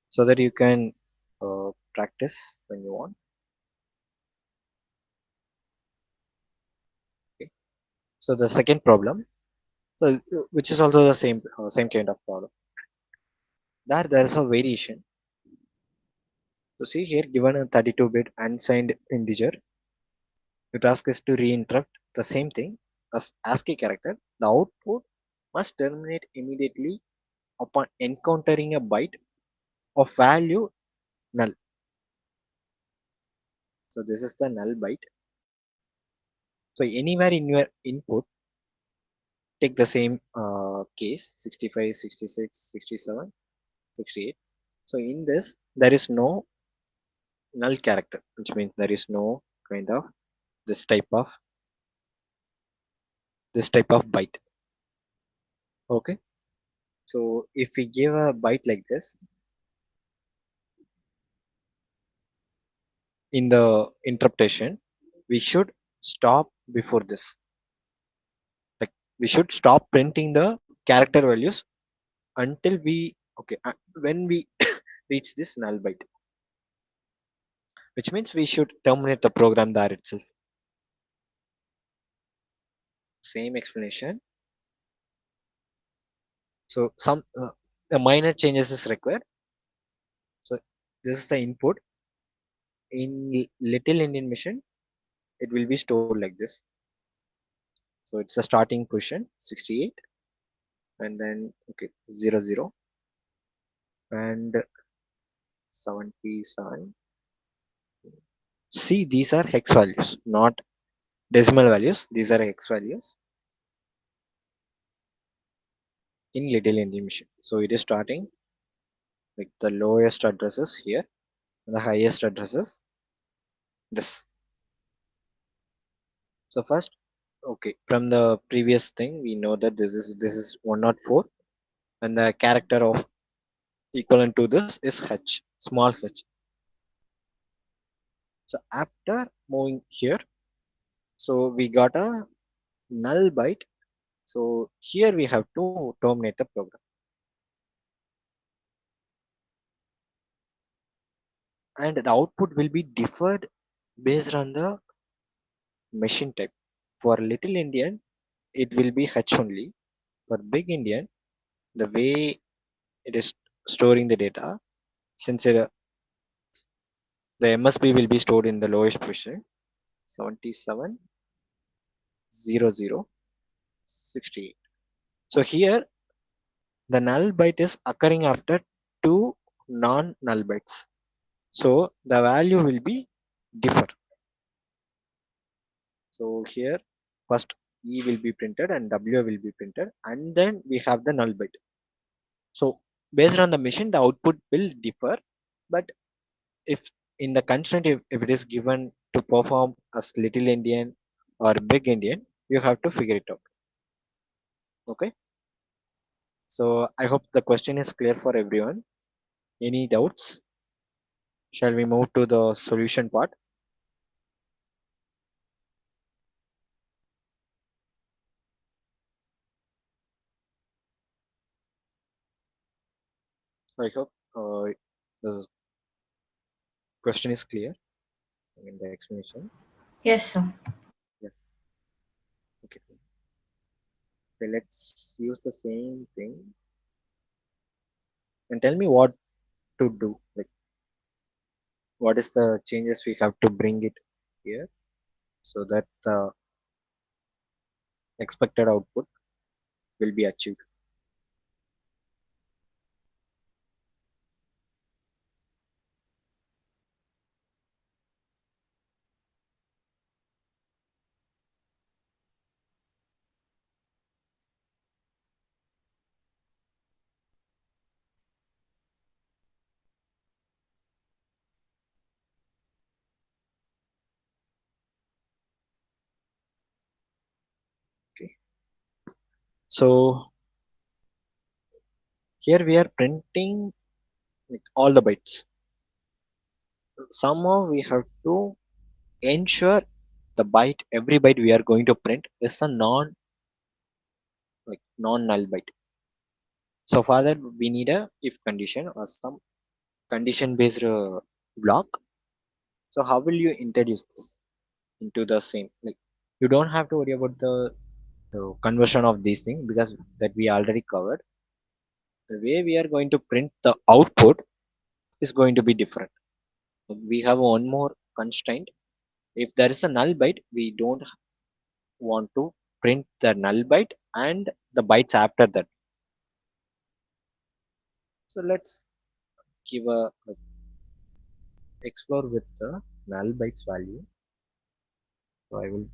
So that you can practice when you want. Okay. So the second problem, so, which is also the same kind of problem. There is a variation. So see here, given a 32-bit unsigned integer, the task is to reinterrupt the same thing as ASCII character. The output must terminate immediately upon encountering a byte of value null. So this is the null byte. So anywhere in your input, take the same case 65, 66, 67, 68. So in this, there is no null character, which means there is no kind of this type of byte. Okay. So if we give a byte like this in the interpretation, we should stop before this. Like we should stop printing the character values until we okay when we reach this null byte, which means we should terminate the program there itself. Same explanation. So some a minor changes is required. So this is the input in little Indian mission. It will be stored like this. So it's a starting position 68, and then okay 00 and 77. See, these are hex values, not decimal values. These are hex values in little Indian mission. So it is starting like the lowest addresses here and the highest addresses this. So first, okay, from the previous thing we know that this is 104, and the character of equivalent to this is h, small h. So after moving here, so we got a null byte. So here we have to terminate the program. and the output will be differed based on the machine type. For little Indian, it will be H only. For big Indian, the way it is storing the data, since the MSB will be stored in the lowest position, 770068. So here the null byte is occurring after two non-null bytes. So the value will be differ. So here first E will be printed and W will be printed, and then we have the null byte. So based on the machine, the output will differ. But if in the constraint, if it is given to perform as little Indian or big Indian, you have to figure it out. Okay. So I hope the question is clear for everyone. Any doubts? Shall we move to the solution part? I hope this question is clear in the explanation. Yes, sir. Yeah. Okay. Okay, let's use the same thing and tell me what to do. Like, what is the changes we have to bring it here so that the expected output will be achieved. Okay. So here we are printing like all the bytes. Somehow we have to ensure the byte, every byte we are going to print is a non-null byte. So for that we need a if condition or some condition based block. So how will you introduce this into the same? Like you don't have to worry about the conversion of these things because that we already covered. The way we are going to print the output is going to be different. We have one more constraint. If there is a null byte, we don't want to print the null byte and the bytes after that. So let's give a explore with the null bytes value. So I will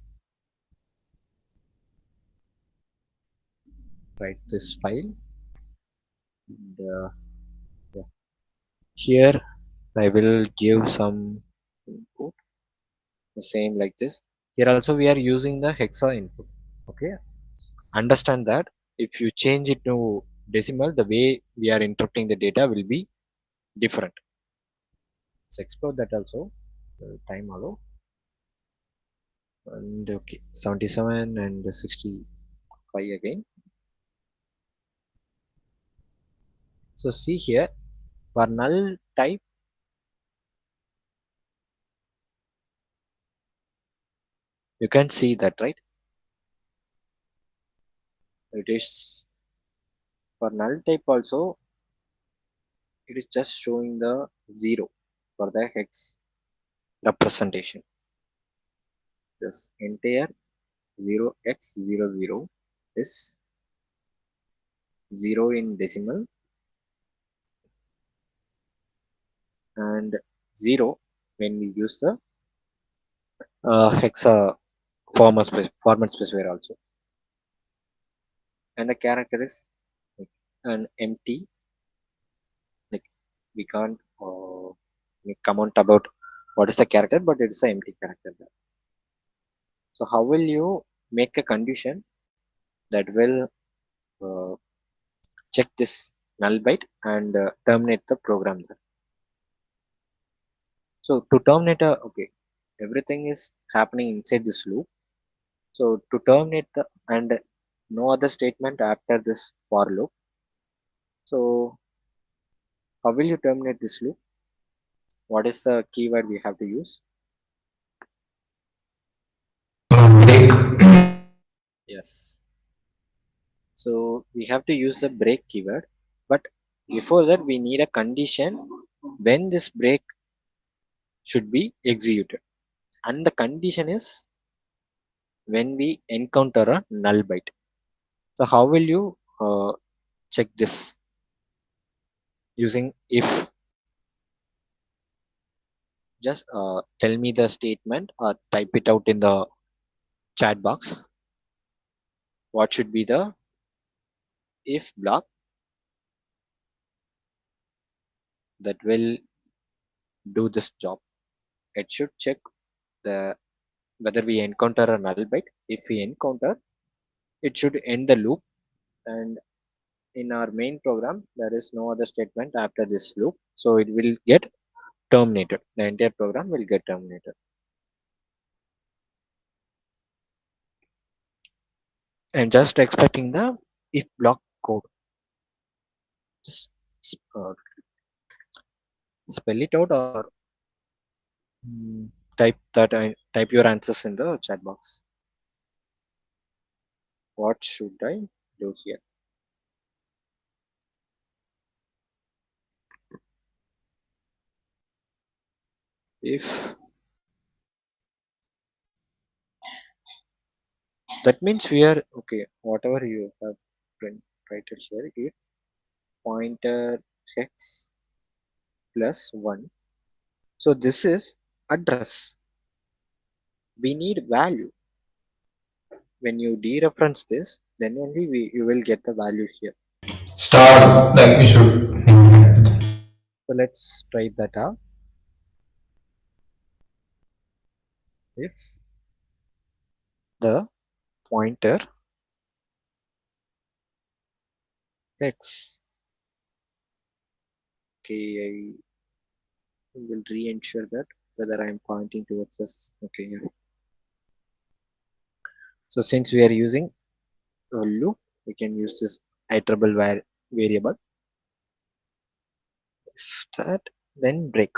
write this file. And, yeah. Here I will give some input, the same like this. Here also we are using the hexa input. Okay. Understand that if you change it to decimal, the way we are interpreting the data will be different. Let's explore that also. Time allow. And okay, 77 and 65 again. So see here for null type, you can see that, right? It is for null type also, it is just showing the 0 for the hex representation. This entire 0x00 is 0 in decimal and 0 when we use the hexa format specifier also. And the character is like an empty, like we can't make comment about what is the character, but it is an empty character there. So how will you make a condition that will uh, check this null byte and terminate the program there? So to terminate okay, everything is happening inside this loop. So to terminate the and no other statement after this for loop. So how will you terminate this loop? What is the keyword we have to use? Break. Yes. So we have to use the break keyword, but before that we need a condition when this break should be executed, and the condition is when we encounter a null byte. So how will you check this? Using if. Just tell me the statement or type it out in the chat box. What should be the if block that will do this job? It should check the whether we encounter a null byte. If we encounter, it should end the loop, and in our main program there is no other statement after this loop, so it will get terminated. The entire program will get terminated. And just expecting the if block code. Just spell it out or type your answers in the chat box. What should I do here? If that means we are okay, whatever you have written here, if pointer hex plus 1. So this is address. We need value. When you dereference this, then only you will get the value here. Star, like we should. So let's try that out. If the pointer hex, okay, I will re-ensure that whether I am pointing towards this. Okay, yeah. So since we are using a loop, we can use this iterable variable. If that, then break.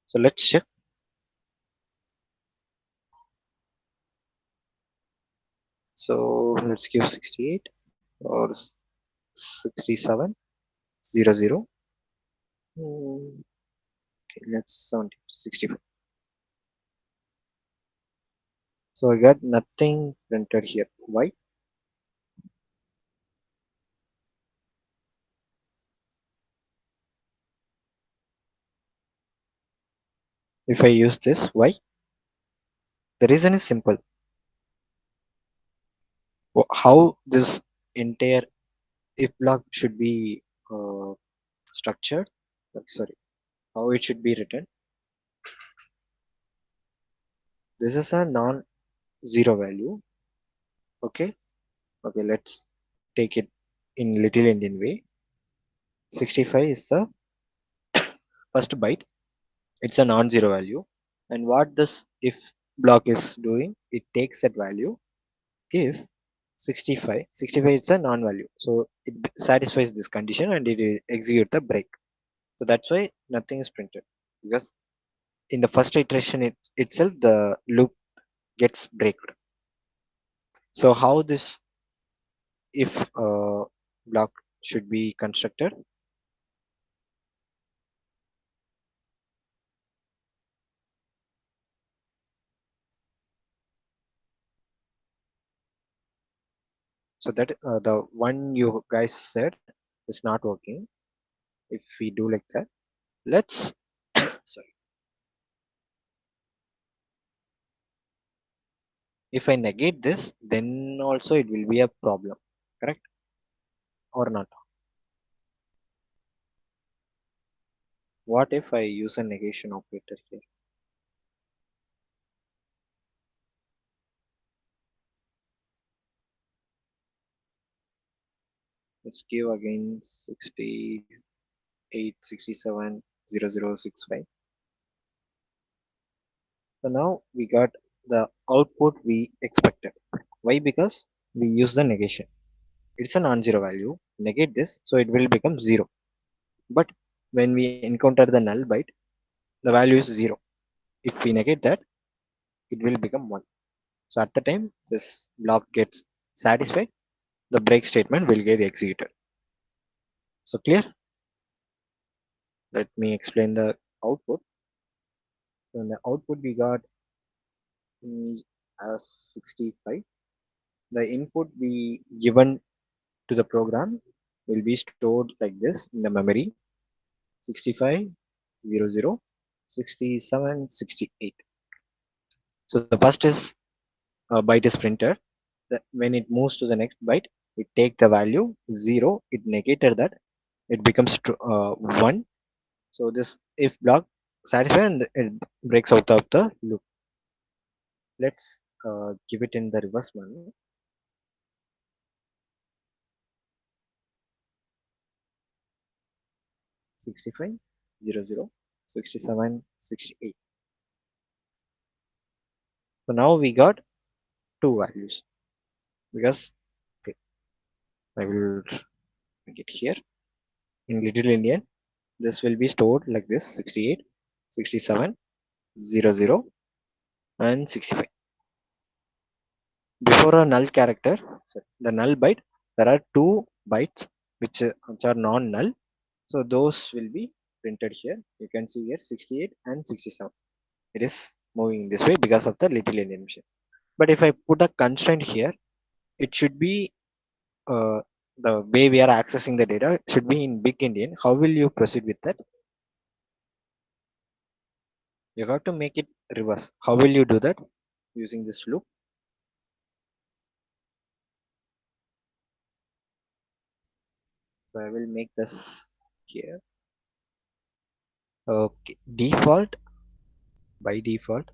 So let's check. So let's give 68 or 67 00. Okay, let's 70 65. So I got nothing printed here. Why? If I use this, why? The reason is simple. How this entire if block should be structured? Sorry, how it should be written? This is a non-zero value. Okay, okay. Let's take it in little Indian way. 65 is the first byte. It's a non-zero value, and what this if block is doing, it takes that value. If 65 is a non-value, so it satisfies this condition and it will execute the break. So that's why nothing is printed, because in the first iteration itself the loop gets breaked. So how this if block should be constructed? So that the one you guys said is not working. If we do like that, let's sorry, if I negate this, then also it will be a problem, correct or not? What if I use a negation operator here? Let's give again 68 67 0065. So now we got the output we expected. Why? Because we use the negation. It's a non-zero value. Negate this, so it will become 0. But when we encounter the null byte, the value is 0. If we negate that, it will become 1. So at the time this block gets satisfied, the break statement will get executed. So clear? Let me explain the output. So in the output we got as 65. The input we given to the program will be stored like this in the memory: 65, 00, 67, 68. So the first is byte is printed. When it moves to the next byte, it take the value 0, it negated that, it becomes 1. So this if block satisfied and it breaks out of the loop. Let's give it in the reverse manner. 65, 00, 67, 68. So now we got two values because okay, I will make it here in Little Indian. This will be stored like this: 68, 67, 00, and 65. Before a null character, so the null byte, there are two bytes which are non-null. So those will be printed here. You can see here 68 and 67. It is moving this way because of the Little Indian machine. But if I put a constraint here, it should be uh, the way we are accessing the data should be in Big Indian. How will you proceed with that? You have to make it reverse. How will you do that? Using this loop. So I will make this here. Okay, default, by default,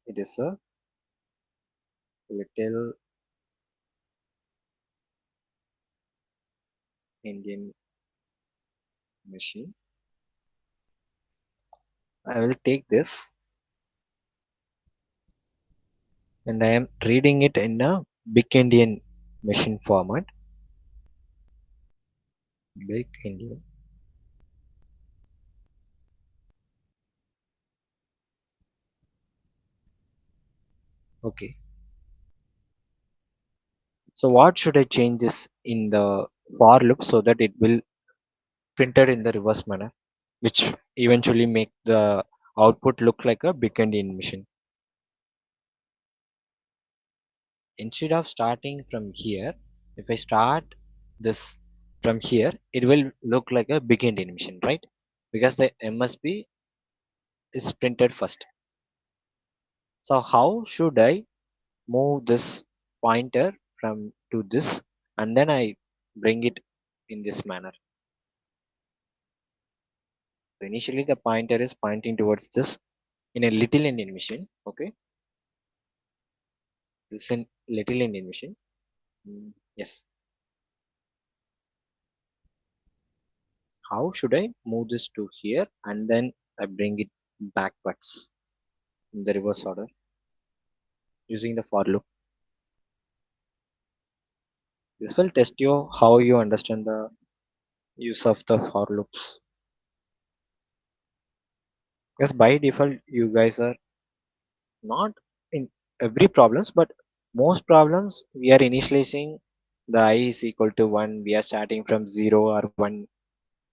it is a Little Indian machine. I will take this and I am reading it in a Big Indian machine format. Big Indian. Okay. So what should I change this in the for loop so that it will printed in the reverse manner, which eventually make the output look like a Big Indian machine. Instead of starting from here, if I start this from here, it will look like a Big Indian machine, right? Because the MSB is printed first. So how should I move this pointer from to this and then I bring it in this manner? So initially the pointer is pointing towards this in a Little Indian machine. Okay, this is in Little Indian machine. Yes. How should I move this to here and then I bring it backwards in the reverse order using the for loop? This will test you how you understand the use of the for loops. Because by default you guys are not in every problems, but most problems we are initializing the I is equal to 1. We are starting from 0 or 1.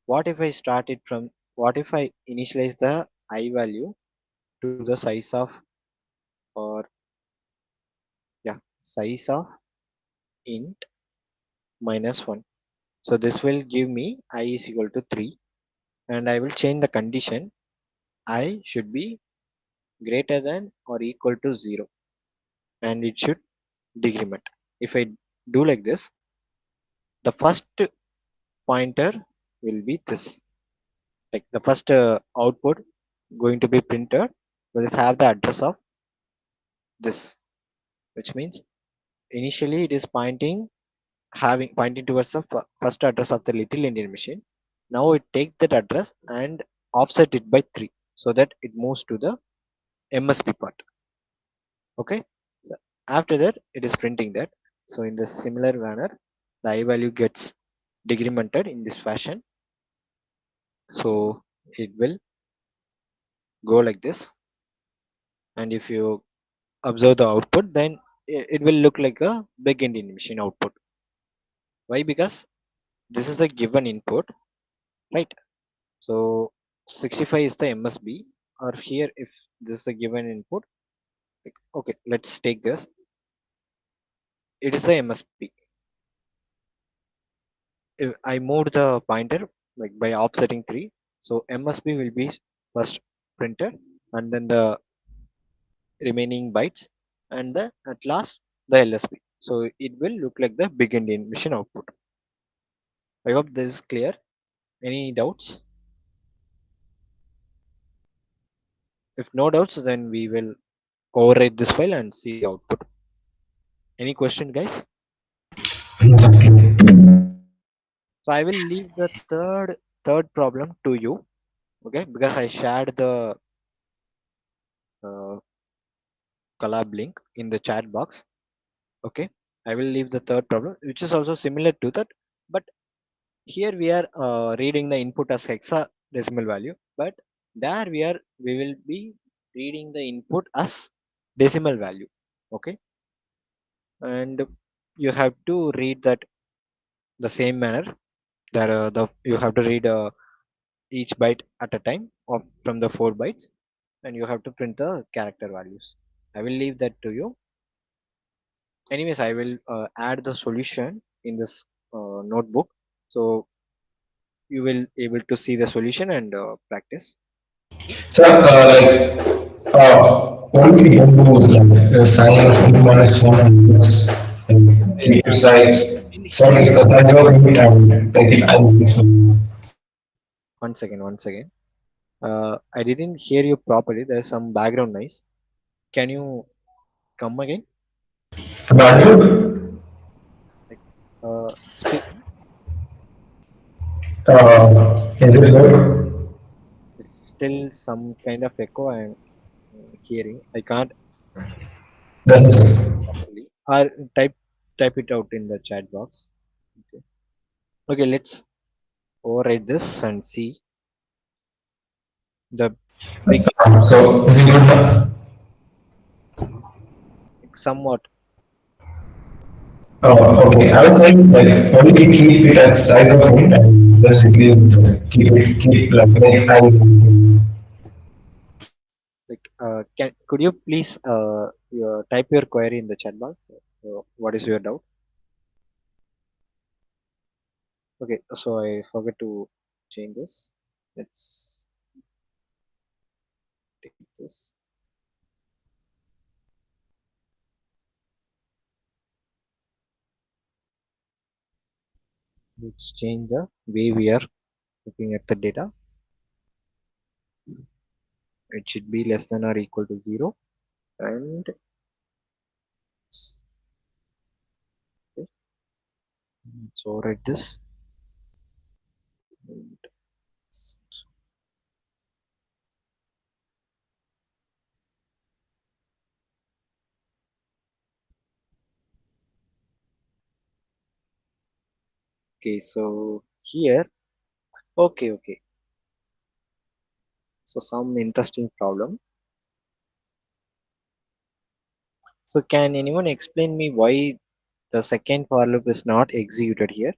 What if I start it from, what if I initialize the I value to the size of, or yeah, size of int minus 1. So this will give me I is equal to 3 and I will change the condition I should be greater than or equal to 0 and it should decrement. If I do like this, the first pointer will be this. Like the first output going to be printed will have the address of this, which means initially it is pointing towards the first address of the Little Indian machine. Now it takes that address and offset it by 3 so that it moves to the MSB part. Okay, so after that it is printing that. So in the similar manner, the I value gets decremented in this fashion. So it will go like this, and if you observe the output, then it will look like a big Indian machine output. Why? Because this is the given input, right? So 65 is the MSB, or here if this is a given input, like, okay, let's take this. It is the MSB. If I moved the pointer like by offsetting 3, so MSB will be first printed, and then the remaining bytes, and at last the LSB. So it will look like the big Indian machine output. I hope this is clear. Any doubts? If no doubts, then we will overwrite this file and see the output. Any question, guys? So I will leave the third problem to you, okay? Because I shared the uh, collab link in the chat box. Okay, I will leave the third problem, which is also similar to that, but here we are reading the input as hexadecimal value, but there we will be reading the input as decimal value. Okay, and you have to read that the same manner. That you have to read each byte at a time of from the 4 bytes, and you have to print the character values. I will leave that to you. Anyways, I will add the solution in this notebook, so you will able to see the solution and practice. So, what if we don't do like size of input minus one and just keep the size, Didn't hear sorry, you. it's the size of input and take it I minus one. One second. I didn't hear you properly. There's some background noise. Can you come again? Value, Like, speak. is it good? It's still some kind of echo I'm hearing. I can't That's it. properly. Or type it out in the chat box. Okay. Okay. Let's override this and see the big So, is it good now? somewhat. Okay. I was saying like, what if we keep it as size of int and just replace keep like make I minus one. Like, could you please type your query in the chat box? What is your doubt? Okay, so I forgot to change this. Let's take this. Let's change the way we are looking at the data. It should be less than or equal to 0. And okay, so write this. Okay, so here, okay. So some interesting problem. So can anyone explain me why the second for loop is not executed here?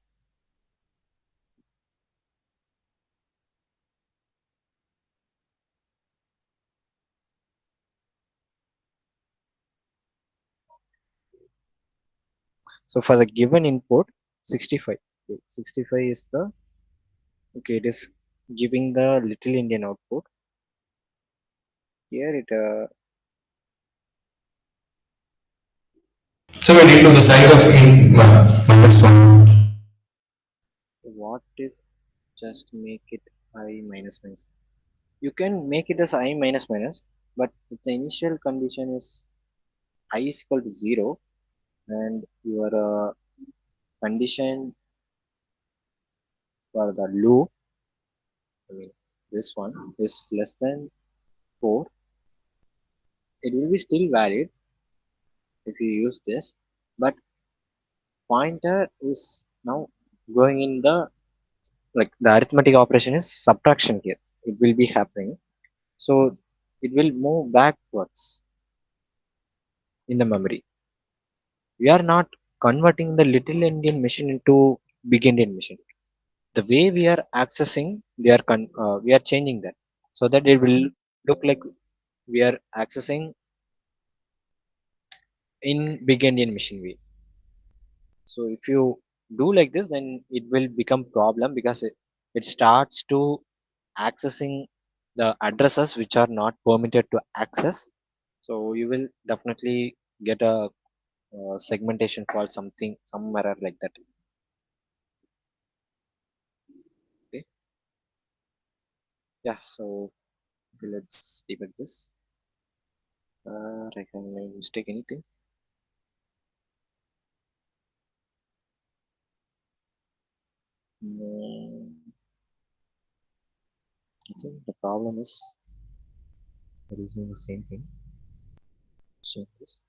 So for the given input 65, okay, 65 is the, okay, it is giving the little Indian output. Here it So we need to the size of int minus one. what if just make it I minus minus. You can make it as I minus minus, but if the initial condition is I is equal to 0 and your condition for the loop, I mean, this one is less than 4, it will be still valid, if you use this. But pointer is now going in the, like, the arithmetic operation is subtraction here. It will be happening. So it will move backwards in the memory. We are not converting the little Indian machine into big Indian machine. The way we are accessing, we are changing that so that it will look like we are accessing in big Indian machine way. So if you do like this, then it will become problem because it starts to accessing the addresses which are not permitted to access. So you will definitely get a segmentation fault, something, some error like that. Okay. Yeah. So okay, let's debug this. I can mistake anything. Mm, I think the problem is we're using the same thing. Change this.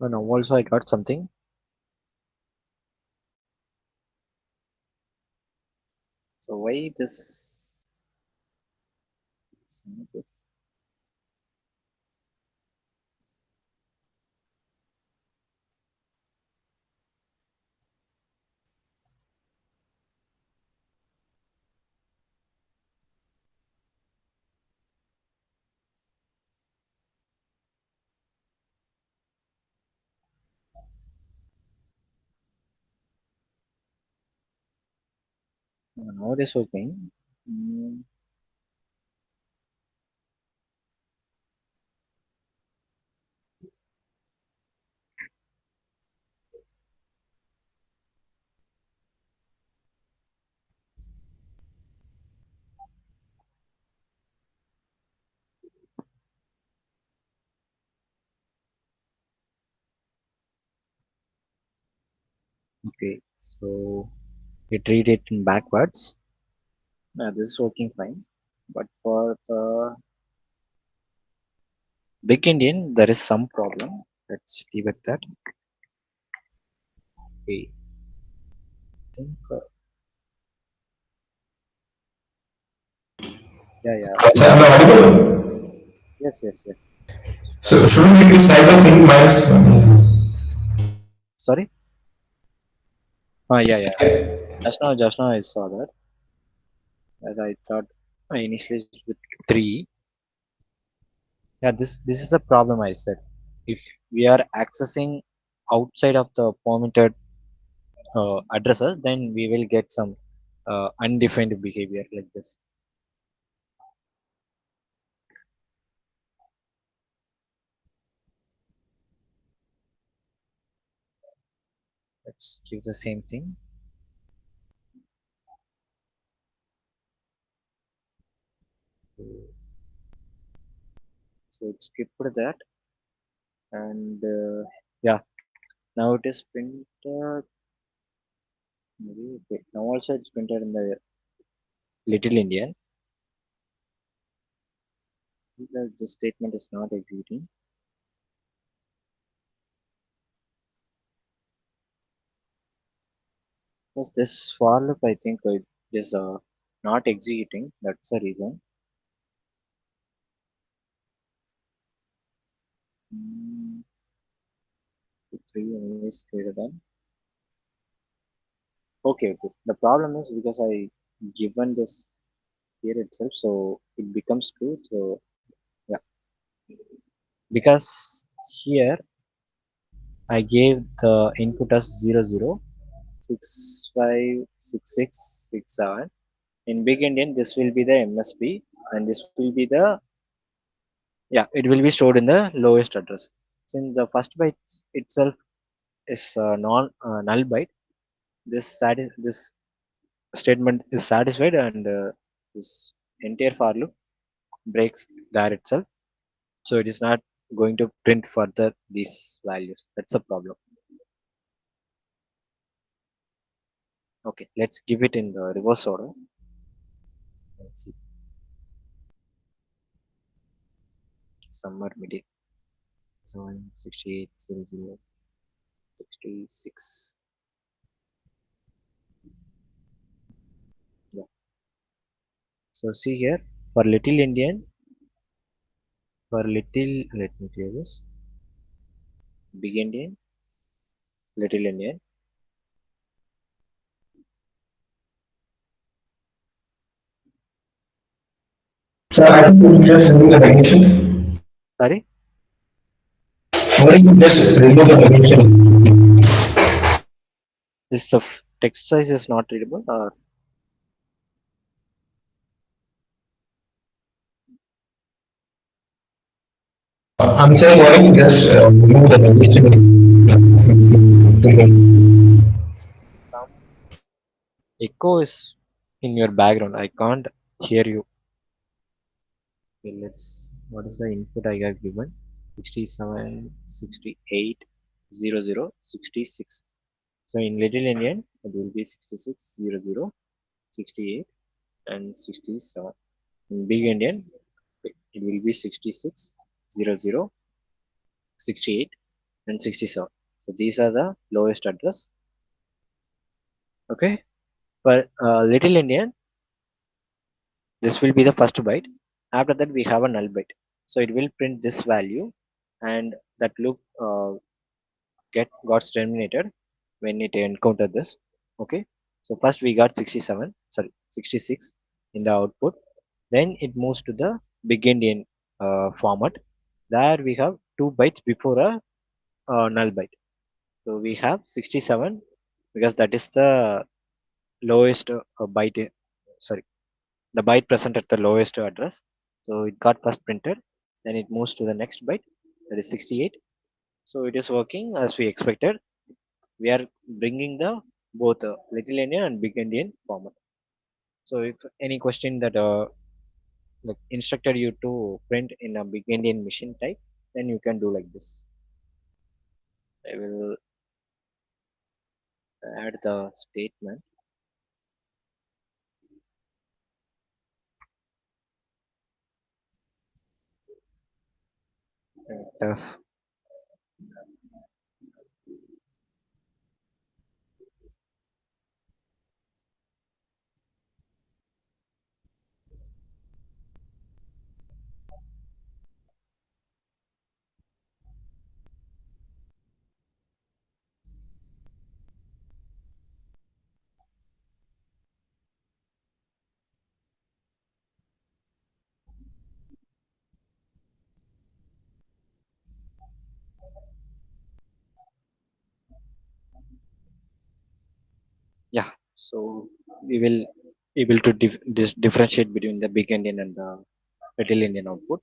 Oh, now also I got something. So why this? Now it is working. Mm, okay, so it read it in backwards. This is working fine. But for the big Indian, there is some problem. Let's deal with that. Okay, I think yeah, yeah. Sir, am I audible? Yes, yes, yes. So shouldn't it be size of int minus one? Sorry. Yeah, yeah. Just now I saw that. As I thought, I initially with three. Yeah, this is a problem I said. If we are accessing outside of the permitted addresses, then we will get some undefined behavior like this. Let's give the same thing. So it skipped that, and yeah, now it is printed. Maybe okay. Now also it's printed in the Little Indian. The statement is not executing. Yes, this for loop I think it is not executing. That's the reason. Mm, 3 is greater than. Okay, okay. The problem is because I given this here itself, so it becomes true. So yeah, because here I gave the input as 00 65 66 67. In big Indian, this will be the MSB, and this will be the, yeah, it will be stored in the lowest address. Since the first byte itself is non null byte, this statement is satisfied, and this entire for loop breaks there itself. So it is not going to print further these values. That's a problem. Okay, let's give it in the reverse order. Let's see. Summer midi 7680066. Yeah. So see here, for little Indian, for little, let me clear this. Big Indian, little Indian. So I think we just remove the negation. Sorry, Why don't you just remove the negation? this text size is not readable. I'm saying why don't you just remove the negation? Some echo is in your background. I can't hear you. Okay, let's. What is the input I have given? 67, 68, 00, 66. So in Little Indian, it will be 66, 00, 68, and 67. In Big Indian, it will be 66, 00, 68, and 67. So these are the lowest address. Okay. For Little Indian, this will be the first byte. After that, we have a null byte. So it will print this value, and that loop got terminated when it encountered this. Okay, so first we got 67, sorry, 66 in the output. Then it moves to the big Indian format. There we have 2 bytes before a null byte. So we have 67 because that is the lowest byte, sorry, the byte present at the lowest address. So it got first printed, then it moves to the next byte, that is 68. So it is working as we expected. We are bringing the both little Indian and big Indian format. So if any question that like instructed you to print in a big Indian machine type, then you can do like this. I will add the statement. And, yeah, so we will able to differentiate between the big Indian and the little Indian output.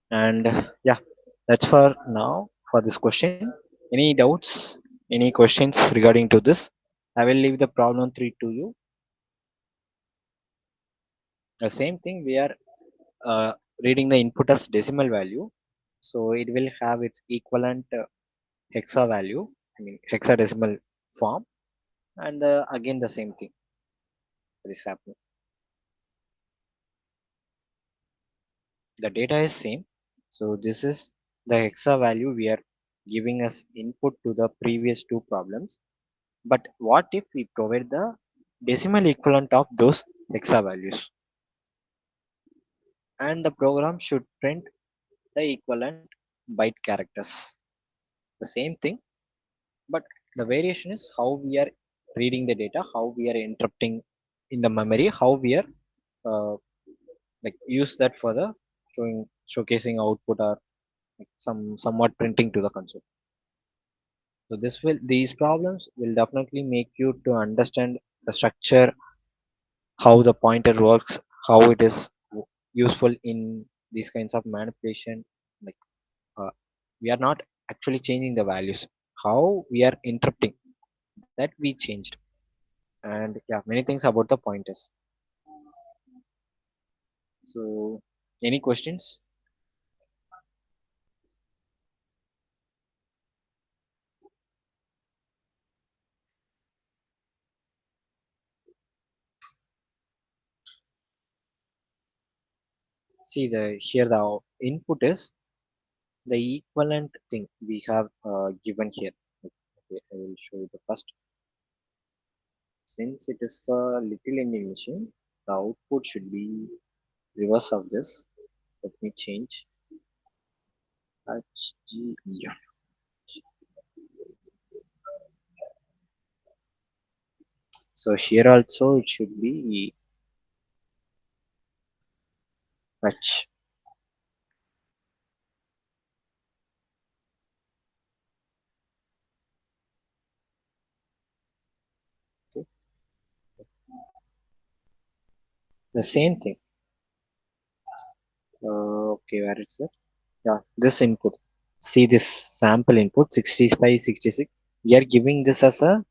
And yeah, that's for now for this question. Any doubts, any questions regarding to this? I will leave the problem 3 to you. The same thing, we are reading the input as decimal value, so it will have its equivalent hexa value, I mean hexadecimal form, and again the same thing that is happening. The data is same, so this is the hexa value we are giving as input to the previous two problems. But what if we provide the decimal equivalent of those hexa values, and the program should print the equivalent byte characters? The same thing, but the variation is how we are reading the data, how we are interrupting in the memory, how we are uh, like use that for the showcasing output, or like somewhat printing to the console. So these problems will definitely make you to understand the structure how the pointer works, how it is useful in these kinds of manipulation. Like uh, we are not actually changing the values, how we are interrupting that we changed. And yeah, many things about the pointers. So any questions? See, the here the input is the equivalent thing we have given here. Okay, I will show you the first. Since it is a little Indian machine, the output should be reverse of this. Let me change HGE. So here also it should be H. Okay. The same thing. Okay, where is it? Yeah, this input. See this sample input 65, 66. We are giving this as a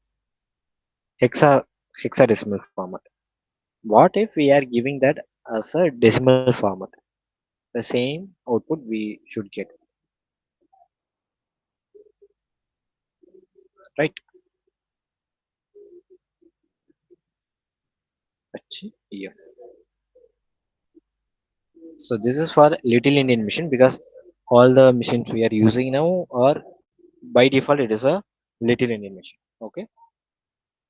hexadecimal format. What if we are giving that as a decimal format? The same output we should get, right? Yeah. So this is for little Indian machine because all the machines we are using now are by default it is a little Indian machine. Okay.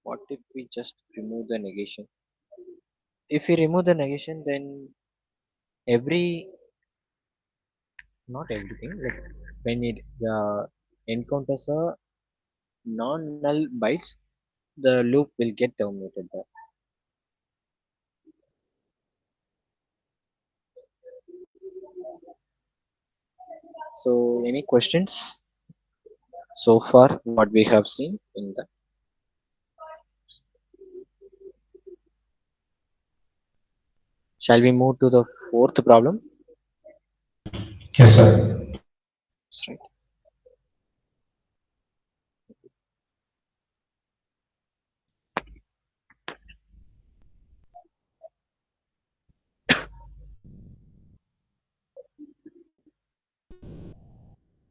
What if we just remove the negation? If we remove the negation, then every not everything like when it encounters a non-null bytes, the loop will get terminated there. So any questions so far? What we have seen in the shall we move to the fourth problem? Yes, sir. That's right.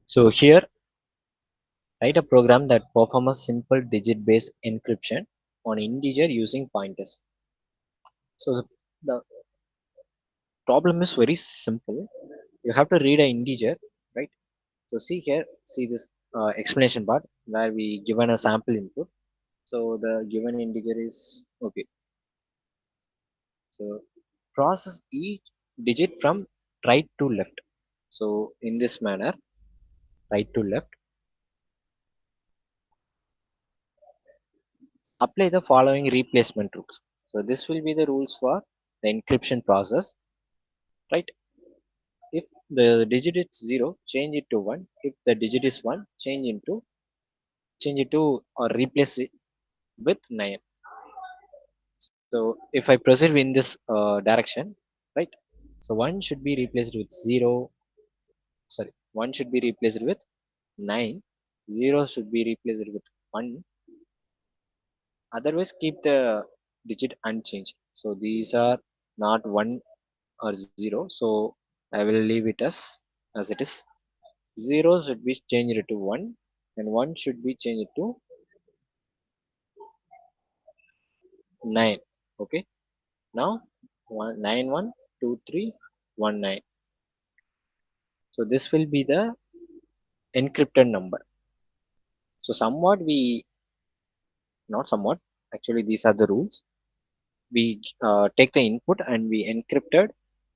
So here write a program that performs a simple digit-based encryption on integer using pointers. So the problem is very simple. You have to read an integer, right? So see here, see this explanation part where we given a sample input. So the given integer is okay. So process each digit from right to left. So in this manner, right to left, apply the following replacement rules. So this will be the rules for the encryption process, right? If the digit is 0, change it to 1. If the digit is 1, change it to or replace it with 9. So if I proceed in this direction, right? So 1 should be replaced with 0. Sorry, 1 should be replaced with 9. 0 should be replaced with 1. Otherwise, keep the digit unchanged. So these are not 1 or 0. So I will leave it as it is. 0 should be changed to 1 and 1 should be changed to 9. Okay. Now 9 1 2 3 1 9. So this will be the encrypted number. So somewhat we not somewhat actually these are the rules. We take the input and we encrypted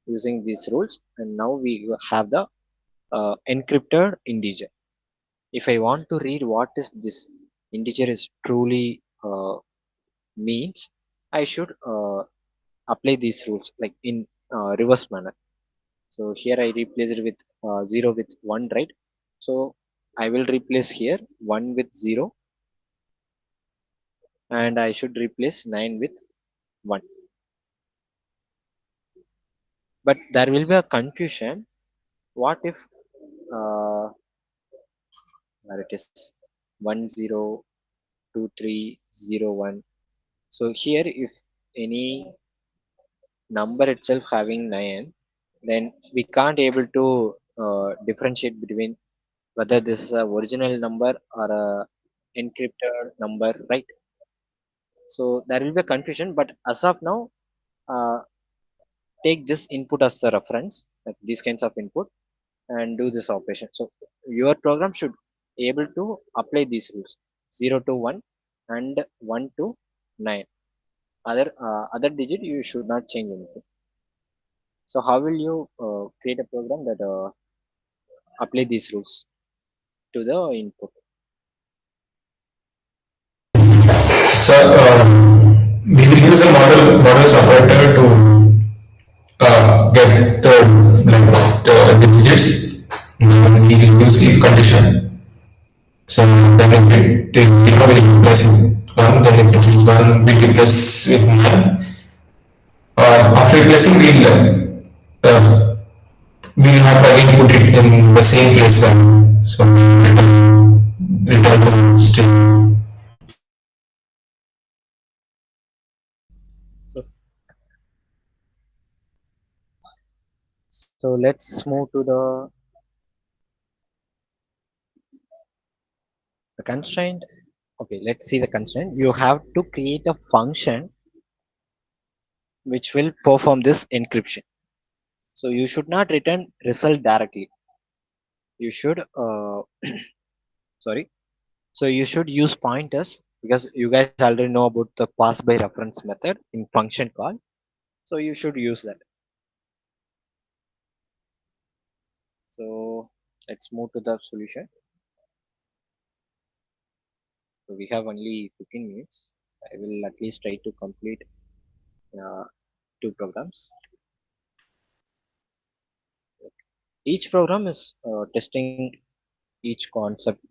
using these rules, and now we have the encrypted integer. If I want to read what is this integer is truly means, I should apply these rules like in reverse manner. So here I replace it with 0 with 1, right? So I will replace here 1 with 0 and I should replace 9 with 1. But there will be a confusion. What if where it is 102301? So here, if any number itself having 9, then we can't able to differentiate between whether this is a original number or a encrypted number, right? So there will be a confusion, but as of now, uh, take this input as the reference, like these kinds of input, and do this operation. So your program should able to apply these rules: 0 to 1 and 1 to 9. Other digit you should not change anything. So how will you create a program that apply these rules to the input? So we will use a model separator to get the digits. And we will use if condition. So then if it is zero, we will replace with one. Then if it is one, we will replace with nine. After replacing, we'll have to again put it in the same place. So return to string. So let's move to the constraint. Okay, let's see the constraint. You have to create a function which will perform this encryption. So you should not return result directly. You should sorry. So you should use pointers, because you guys already know about the pass by reference method in function call. So you should use that. So let's move to the solution. So we have only 15 minutes. I will at least try to complete uh, two programs. Each program is testing each concept.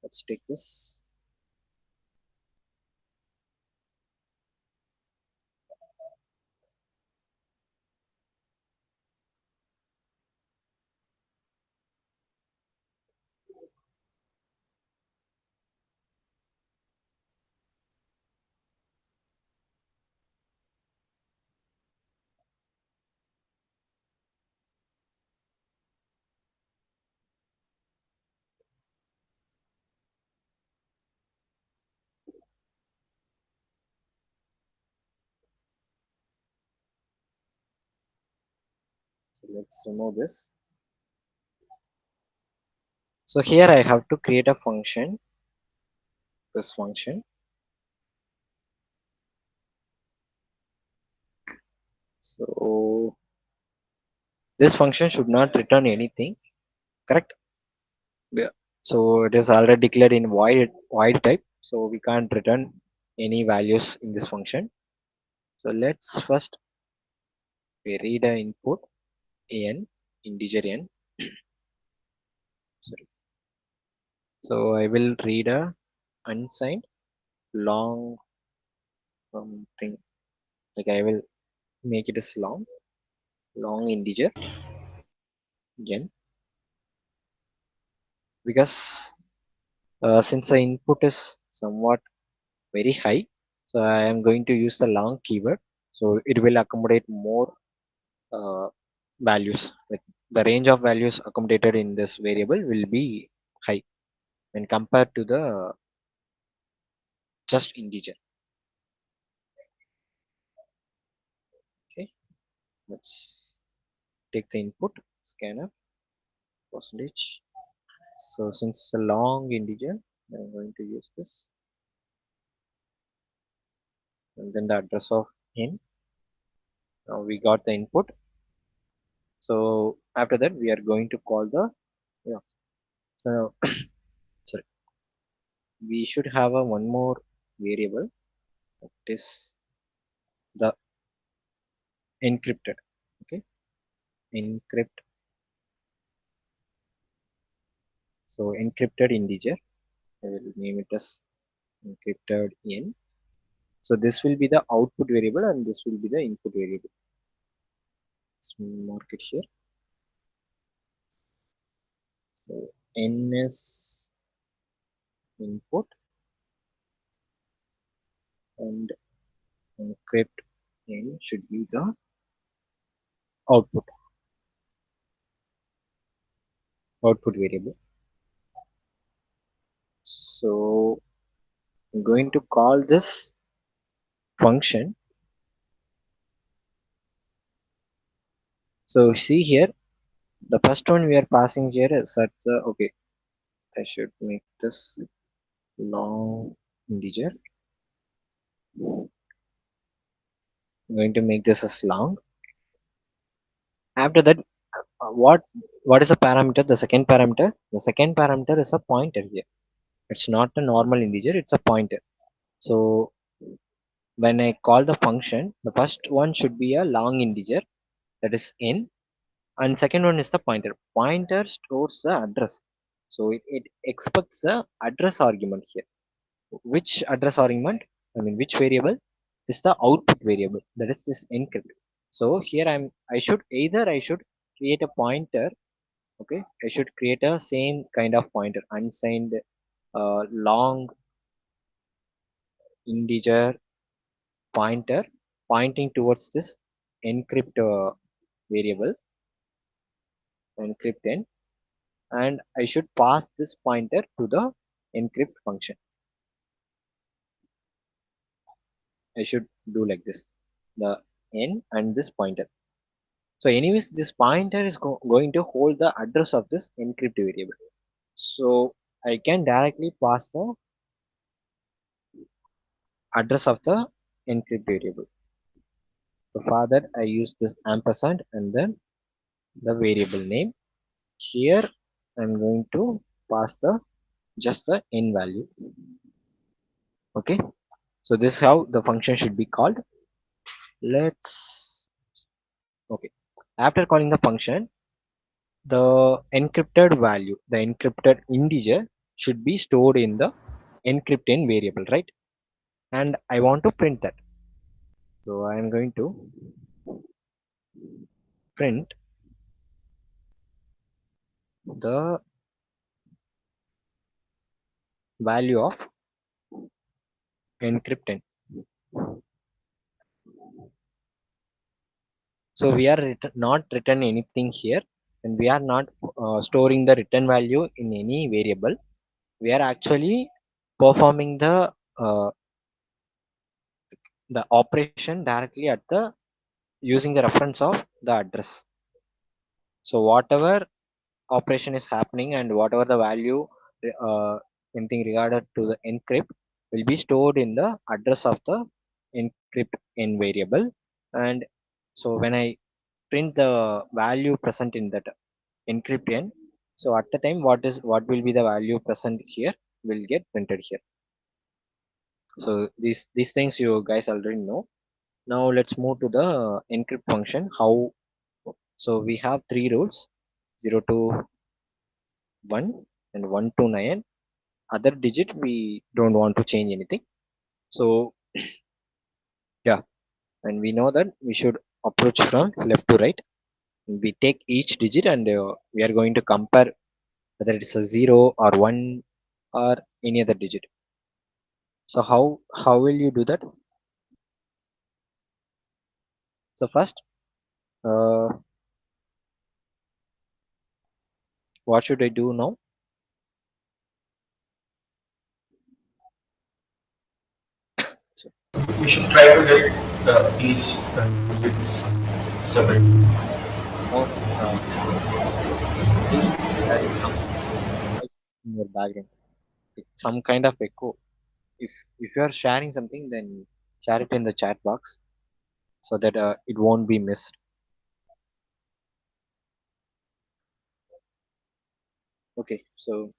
Let's take this. So let's remove this. So here I have to create a function. This function. So this function should not return anything, correct? Yeah. So it is already declared in void type. So we can't return any values in this function. So let's first we read a input n, integer n. Sorry. So I will read a unsigned long thing. Like I will make it as long integer n, because since the input is somewhat very high, so I am going to use the long keyword. So it will accommodate more uh, values. Like the range of values accommodated in this variable will be high when compared to the just integer. Okay, let's take the input scanner percentage. So since it's a long integer, I'm going to use this, and then the address of in. Now we got the input. So after that, we are going to call the, yeah. So sorry, we should have a one more variable, that is the encrypted. Okay, encrypt. So encrypted integer, I will name it as encrypted in. So this will be the output variable and this will be the input variable. Let's mark it here. So n is input and encrypt n should be the output variable. So I'm going to call this function. So see here, the first one we are passing here is at the, okay, I should make this long integer. I'm going to make this as long. After that, what is a parameter? The second parameter. The second parameter is a pointer here. It's not a normal integer. It's a pointer. So when I call the function, the first one should be a long integer, that is n, and second one is the pointer. Pointer stores the address. So it expects the address argument here. Which address argument? I mean which variable? Is the output variable, that is this encrypt. So here I should create a pointer. Okay, I should create a same kind of pointer, unsigned long integer pointer pointing towards this encrypt variable, encrypt n, and I should pass this pointer to the encrypt function. I should do like this, the n and this pointer. So anyways, this pointer is going to hold the address of this encrypt variable. So I can directly pass the address of the encrypt variable. So for that I use this ampersand and then the variable name. Here I'm going to pass the just the n value. Okay, so this is how the function should be called. Let's okay. After calling the function, the encrypted value, the encrypted integer should be stored in the encrypt n variable, right? And I want to print that. So I am going to print the value of encrypt n. So we are not written anything here, and we are not storing the return value in any variable. We are actually performing the operation directly at the using the reference of the address. So whatever operation is happening and whatever the value uh, anything regarded to the encrypt will be stored in the address of the encrypt n variable. And so when I print the value present in that encrypt n, so at the time what will be the value present here will get printed here. So these things you guys already know. Now let's move to the encrypt function. How? So we have three rules: 0 to 1 and 1 to 9. Other digit we don't want to change anything. So yeah, and we know that we should approach from left to right. We take each digit and we are going to compare whether it's a 0 or 1 or any other digit. So how will you do that? So first, uh, what should I do now? So, We should try to get each digit separately. no, think there is some noise in your background. It's some kind of echo. If you are sharing something, then share it in the chat box so that it won't be missed. Okay, so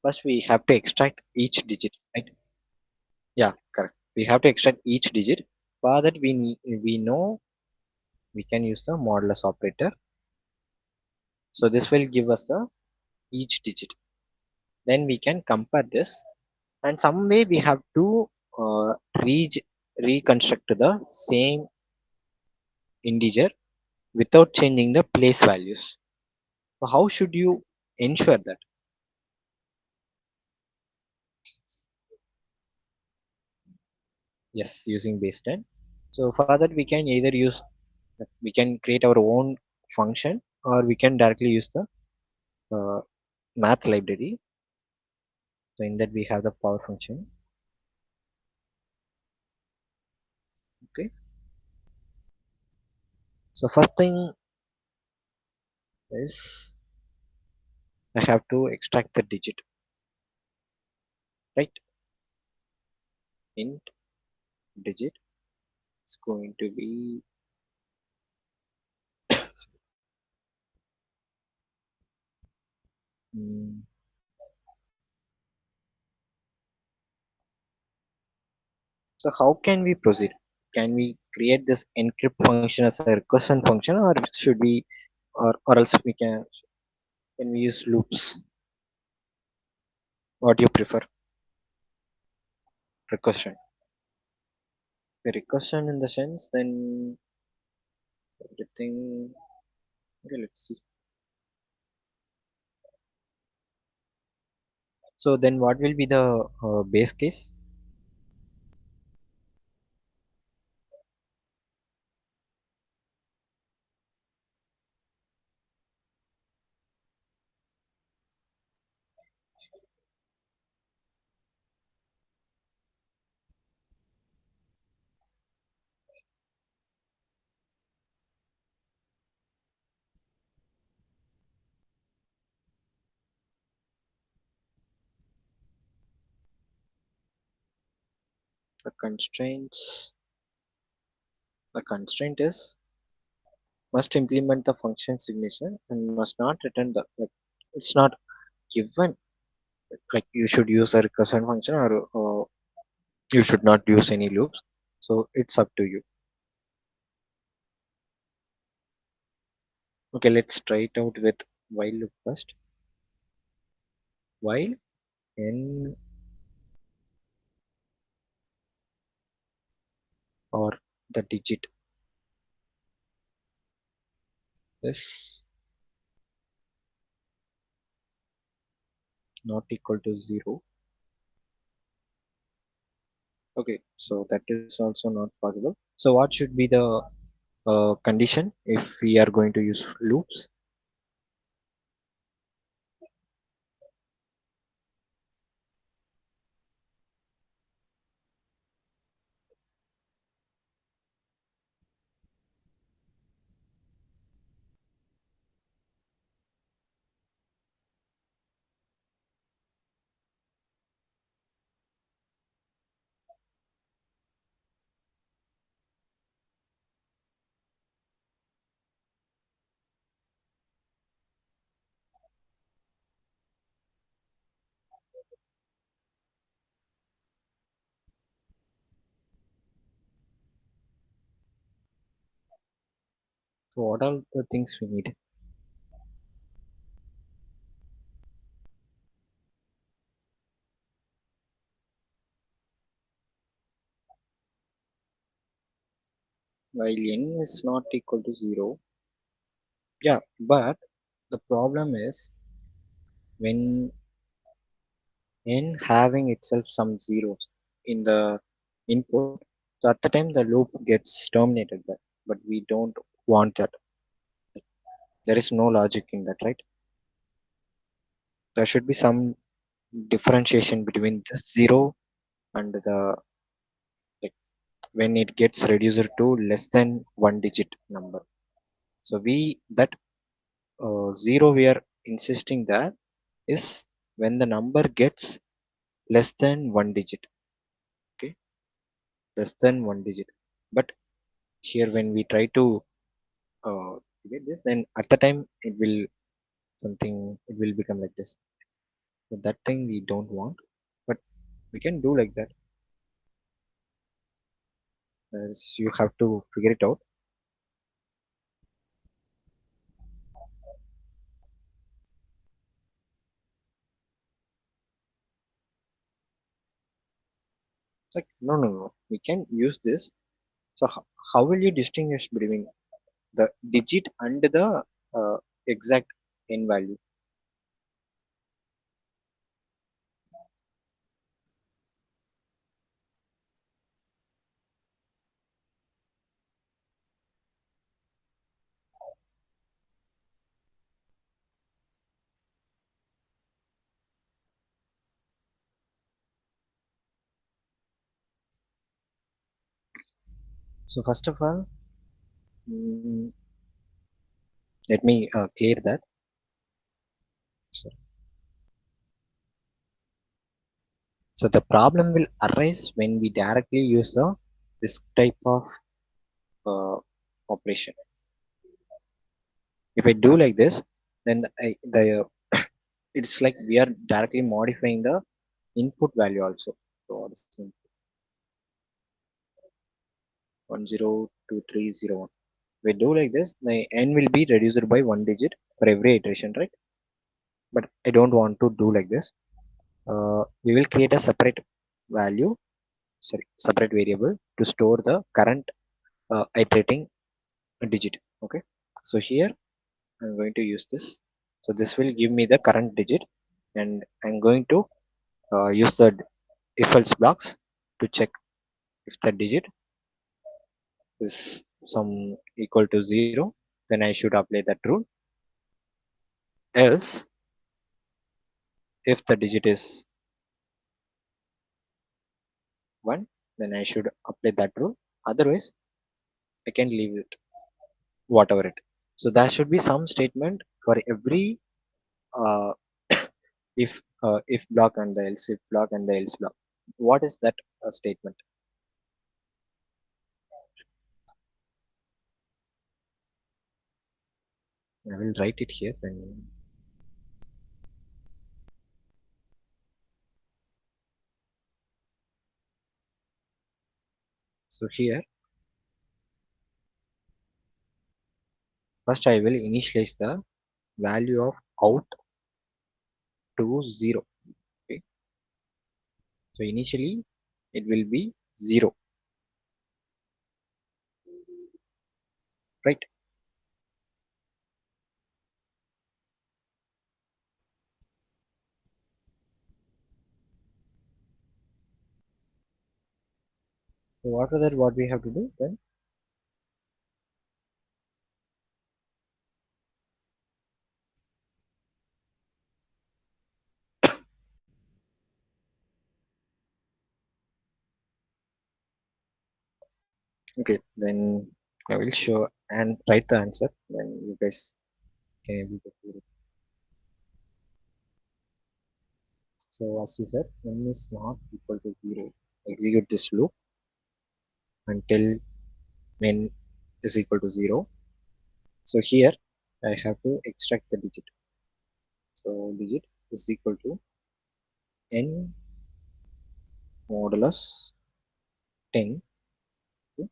first we have to extract each digit, right? Yeah, correct. We have to extract each digit. For that we know we can use the modulus operator. So this will give us the each digit. Then we can compare this and some way we have to uh, re- reconstruct the same integer without changing the place values. So how should you ensure that? Yes, using base 10. So for that we can either use, we can create our own function, or we can directly use the uh, math library. So in that we have the power function. Okay. So first thing is I have to extract the digit, right? Int digit is going to be mm, so how can we proceed? Can we create this encrypt function as a recursion function, or should we, or else we can we use loops? What do you prefer? Recursion. The recursion in the sense, then everything. Okay, let's see. So then what will be the base case? The constraints. The constraint is must implement the function signature and must not return the, like, it's not given, like you should use a recursion function, or you should not use any loops. So it's up to you. Okay, let's try it out with while loop first. While n or the digit is not equal to 0. Okay, so that is also not possible. So what should be the condition if we are going to use loops? So what are the things we need? While n is not equal to 0, yeah, but the problem is when n having itself some zeros in the input, so at the time the loop gets terminated there, but we don't want that. There is no logic in that, right? There should be some differentiation between the 0 and the, like, when it gets reduced to less than one digit number. So we that 0 we are insisting that is when the number gets less than one digit. Okay, less than one digit. But here when we try to get this, then at the time it will something, it will become like this. So that thing we don't want, but we can do like that. As you have to figure it out. Like no. We can use this. So how will you distinguish between the digit and the exact n value? So first of all, mm, let me clear that. So, so the problem will arise when we directly use this type of uh, operation. If I do like this, then it's like we are directly modifying the input value also. So what is 102301. We do like this, the n will be reduced by one digit for every iteration, right? But I don't want to do like this. We will create a separate value, sorry, separate variable to store the current iterating digit. Okay. So here I'm going to use this. So this will give me the current digit, and I'm going to use the if else blocks to check if the digit is some equal to 0, then I should apply that rule. Else, if the digit is 1, then I should apply that rule. Otherwise, I can leave it whatever it. So there should be some statement for every uh, if block and the else if block and the else block. What is that statement? I will write it here. Then so here first I will initialize the value of out to 0. Okay. So initially it will be 0, right? So after that, what we have to do then? Okay, then I will show and write the answer. Then you guys can able to do it. So as you said, n is not equal to 0. Execute this loop until n is equal to 0. So here I have to extract the digit. So digit is equal to n modulus 10. Okay.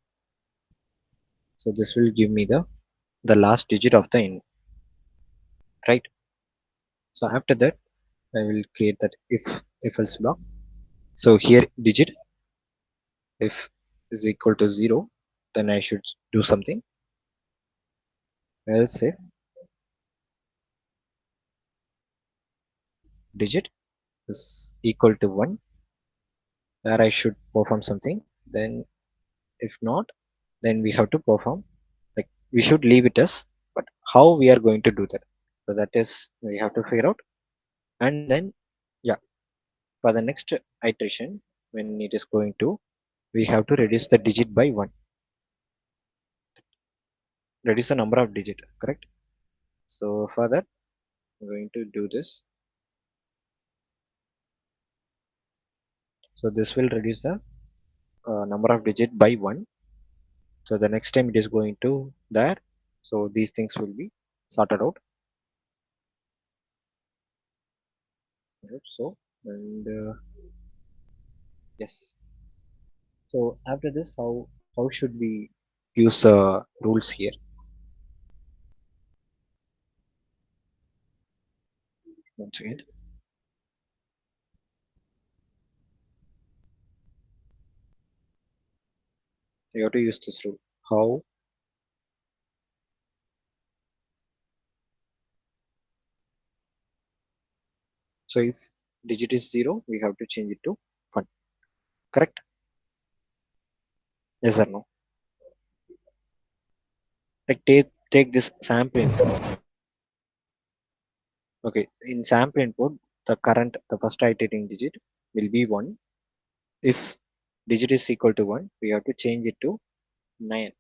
So this will give me the last digit of the n, right? So after that, I will create that if else block. So here digit if is equal to 0, then I should do something. Else if digit is equal to 1, there I should perform something. Then if not, then we have to perform, like we should leave it as, but how we are going to do that? So that is we have to figure out. And then yeah, for the next iteration, when it is going to, we have to reduce the digit by 1, reduce the number of digit, correct? So for that, I'm going to do this. So this will reduce the number of digit by 1. So the next time it is going to there. So these things will be sorted out. I hope so. And yes. So after this, how should we use rules here? Once again. You have to use this rule. How? So if digit is 0, we have to change it to 1. Correct? Yes or no? Like take this sample input. Okay, in sample input, the first iterating digit will be 1. If digit is equal to 1, we have to change it to 9.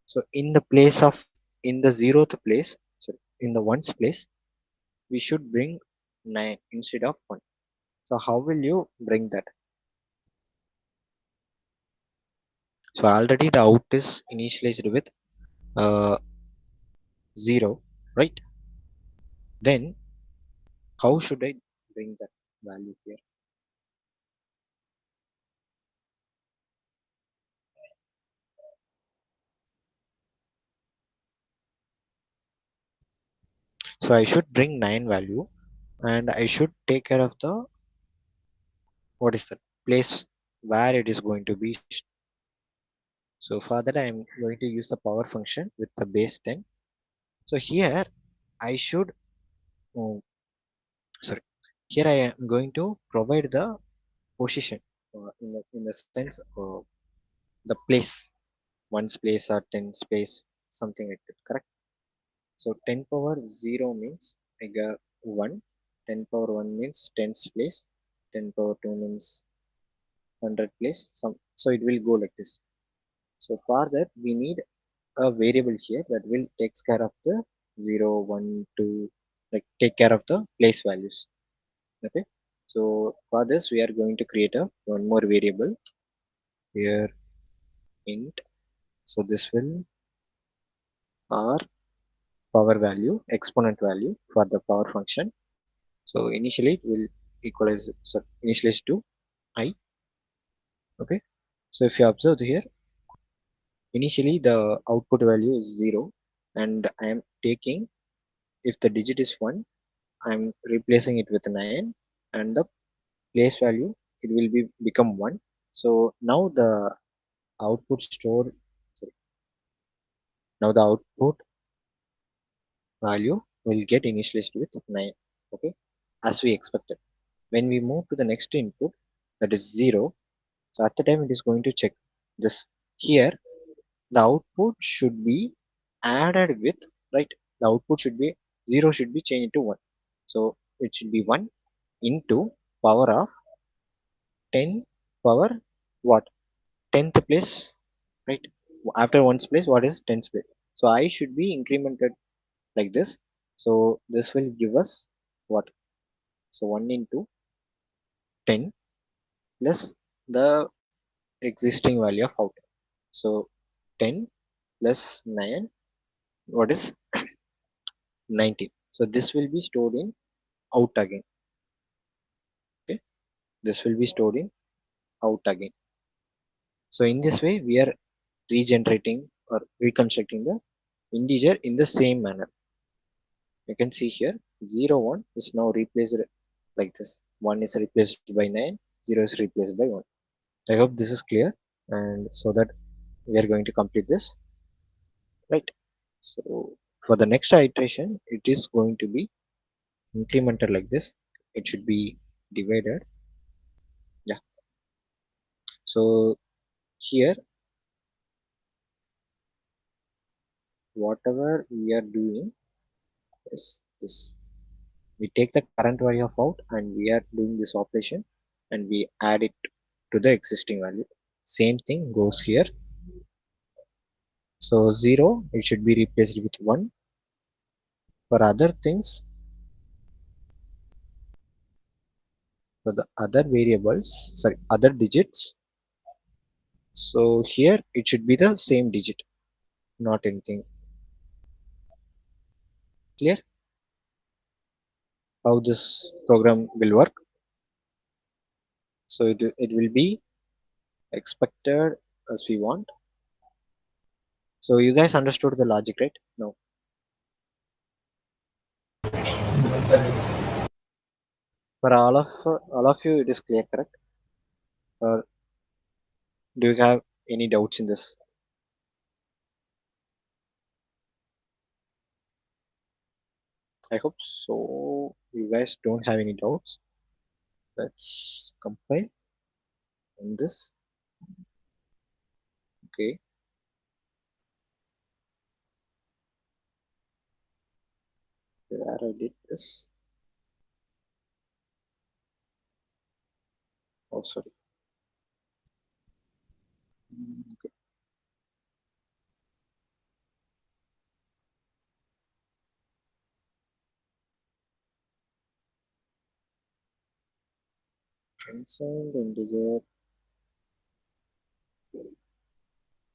So in the zeroth place, sorry, in the ones place, we should bring 9 instead of 1. So how will you bring that? So already the out is initialized with uh, 0, right? Then how should I bring that value here? So I should bring 9 value, and I should take care of the, what is the place where it is going to be. So for that I am going to use the power function with the base 10. So here I should, oh, sorry, here I am going to provide the position in the sense of the place, ones place or tens place, something like that, correct? So 10 power 0 means I got 1, 10 power 1 means tens place, 10 power 2 means 100 place, some, so it will go like this. So for that we need a variable here that will takes care of the 0, 1, 2, like take care of the place values. Okay, so for this we are going to create a one more variable here, int. So this will our power value, exponent value for the power function. So initially it will equalize, so initialize to I. Okay, so if you observe here, initially the output value is 0, and I am taking, if the digit is 1, I'm replacing it with 9, and the place value, it will be become 1. So now the output store, sorry, now the output value will get initialized with 9. Okay, as we expected. When we move to the next input, that is 0, so at the time it is going to check this. Here the output should be added with, right, the output should be 0, should be changed to 1. So it should be 1 into power of 10 power what, 10th place, right? After ones place, what is 10th place? So I should be incremented like this. So this will give us what? So 1 into 10 plus the existing value of out. So 10 plus 9, what is 19. So this will be stored in out again. Okay, this will be stored in out again. So in this way we are regenerating or reconstructing the integer in the same manner. You can see here 0 1 is now replaced like this. 1 is replaced by 9, 0 is replaced by 1. I hope this is clear, and so that we are going to complete this, right? So for the next iteration, it is going to be incremented like this. It should be divided. Yeah. So here, whatever we are doing is this. We take the current value of out and we are doing this operation, and we add it to the existing value. Same thing goes here. So 0, it should be replaced with 1. For other things, for the other variables, sorry, other digits, so here it should be the same digit, not anything. Clear how this program will work? So it will be expected as we want. So you guys understood the logic, right? No. For all of you, it is clear, correct? Or do you have any doubts in this? I hope so. You guys don't have any doubts. Let's compile on this. Okay. Where I did this. Oh, sorry. Okay. Transcend integer.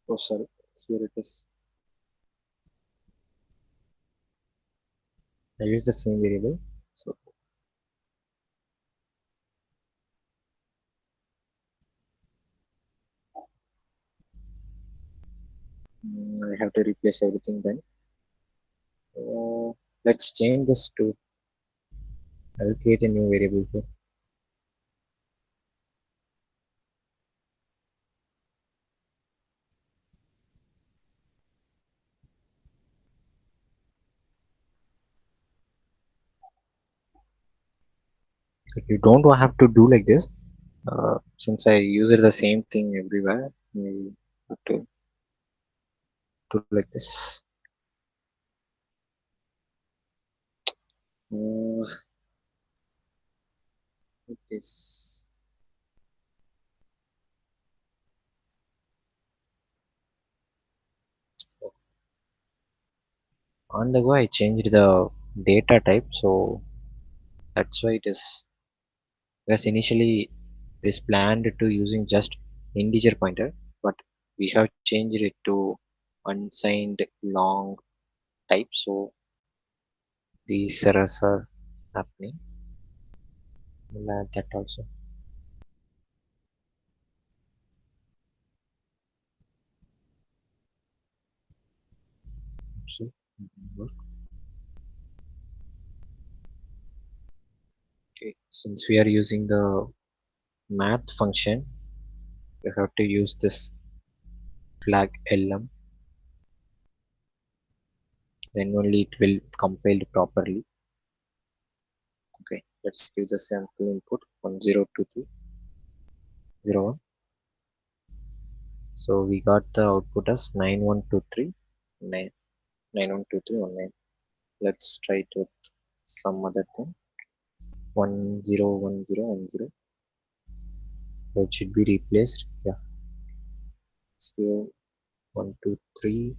Oh, sorry. Here it is. I use the same variable. So I have to replace everything then. Let's change this to. I will create a new variable here. If you don't have to do like this, since I use it the same thing everywhere, you have to do like this. Uh, like this. On the go, I changed the data type, so that's why it is. Because initially it is planned to using just integer pointer, but we have changed it to unsigned long type, so these errors are happening. We'll add that also. So, okay, since we are using the math function, we have to use this flag lm, then only it will compile properly. Okay, let's give the sample input 102301. So we got the output as 9123 912319. Let's try it with some other thing. 101010. So it should be replaced. Yeah. So 123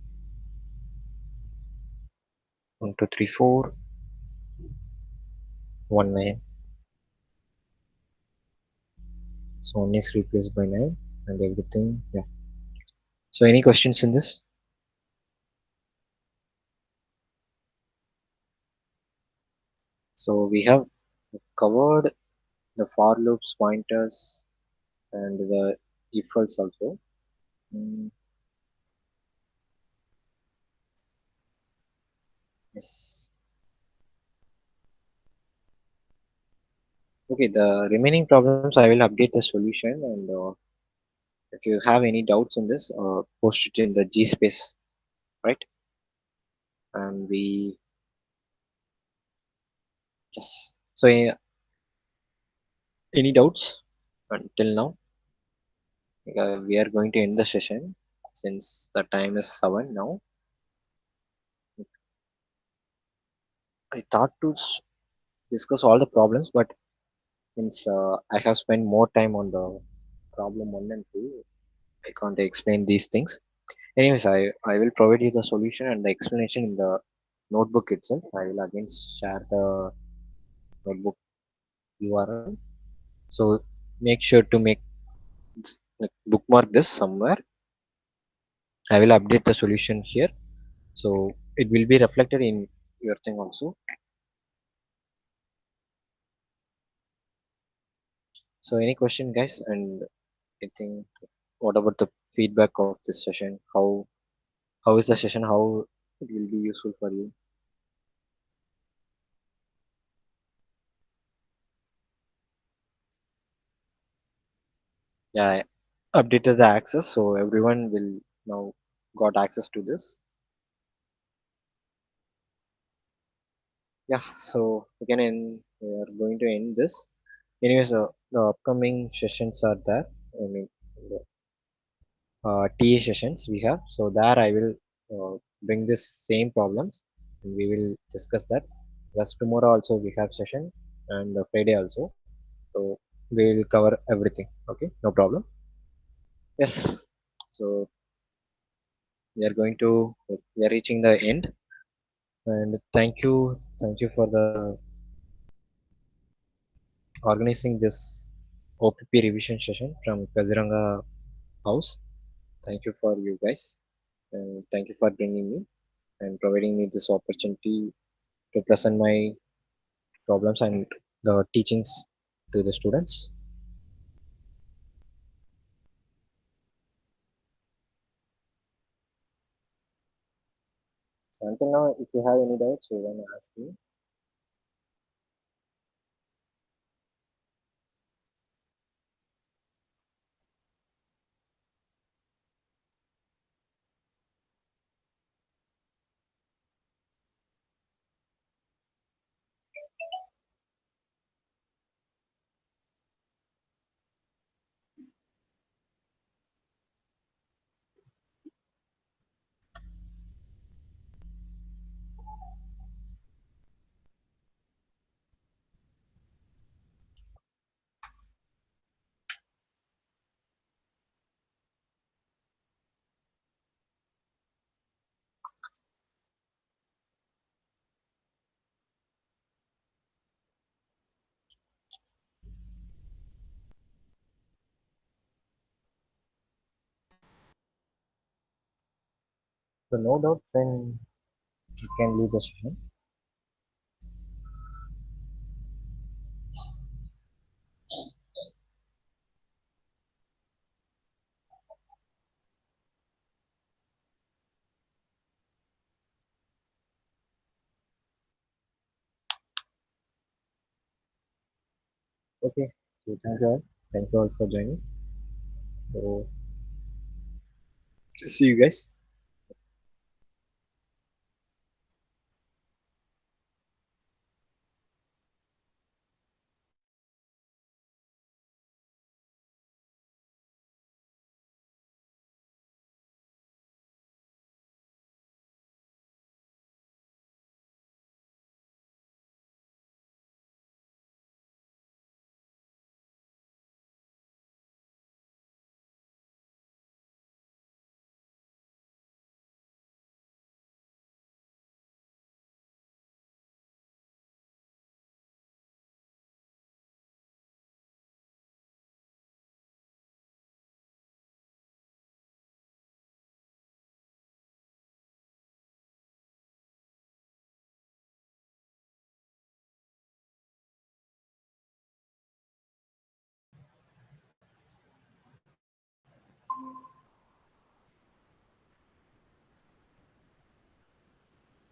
19. So 1 is replaced by 9 and everything. Yeah. So any questions in this? So we have covered the for loops, pointers, and the if else also. Mm, yes. Okay, the remaining problems I will update the solution, and if you have any doubts in this, post it in the G space, right? And we yes. So any doubts until now? We are going to end the session since the time is 7 now. I thought to discuss all the problems, but since I have spent more time on the problem 1 and 2, I can't explain these things. Anyways, I will provide you the solution and the explanation in the notebook itself. I will again share the notebook URL. So make sure to like, bookmark this somewhere. I will update the solution here. So it will be reflected in your thing also. So any question guys, and I think what about the feedback of this session? How is the session? How it will be useful for you? Yeah, updated the access, so everyone will now got access to this. Yeah, so we can end. We are going to end this. Anyways, the upcoming sessions are there. I mean, the TA sessions we have. So there I will bring this same problems and we will discuss that. Plus tomorrow also we have session and the Friday also. So we will cover everything. Okay, no problem. Yes. So we are going to we are reaching the end and thank you for the organizing this OPP revision session from Kaziranga house. Thank you for you guys and thank you for bringing me and providing me this opportunity to present my problems and the teachings to the students. So until now, if you have any doubts, you want to ask me. So no doubts, then you can leave the session. Okay. So thank you all. Thank you all for joining. So see you guys.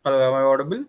Hello, am I audible?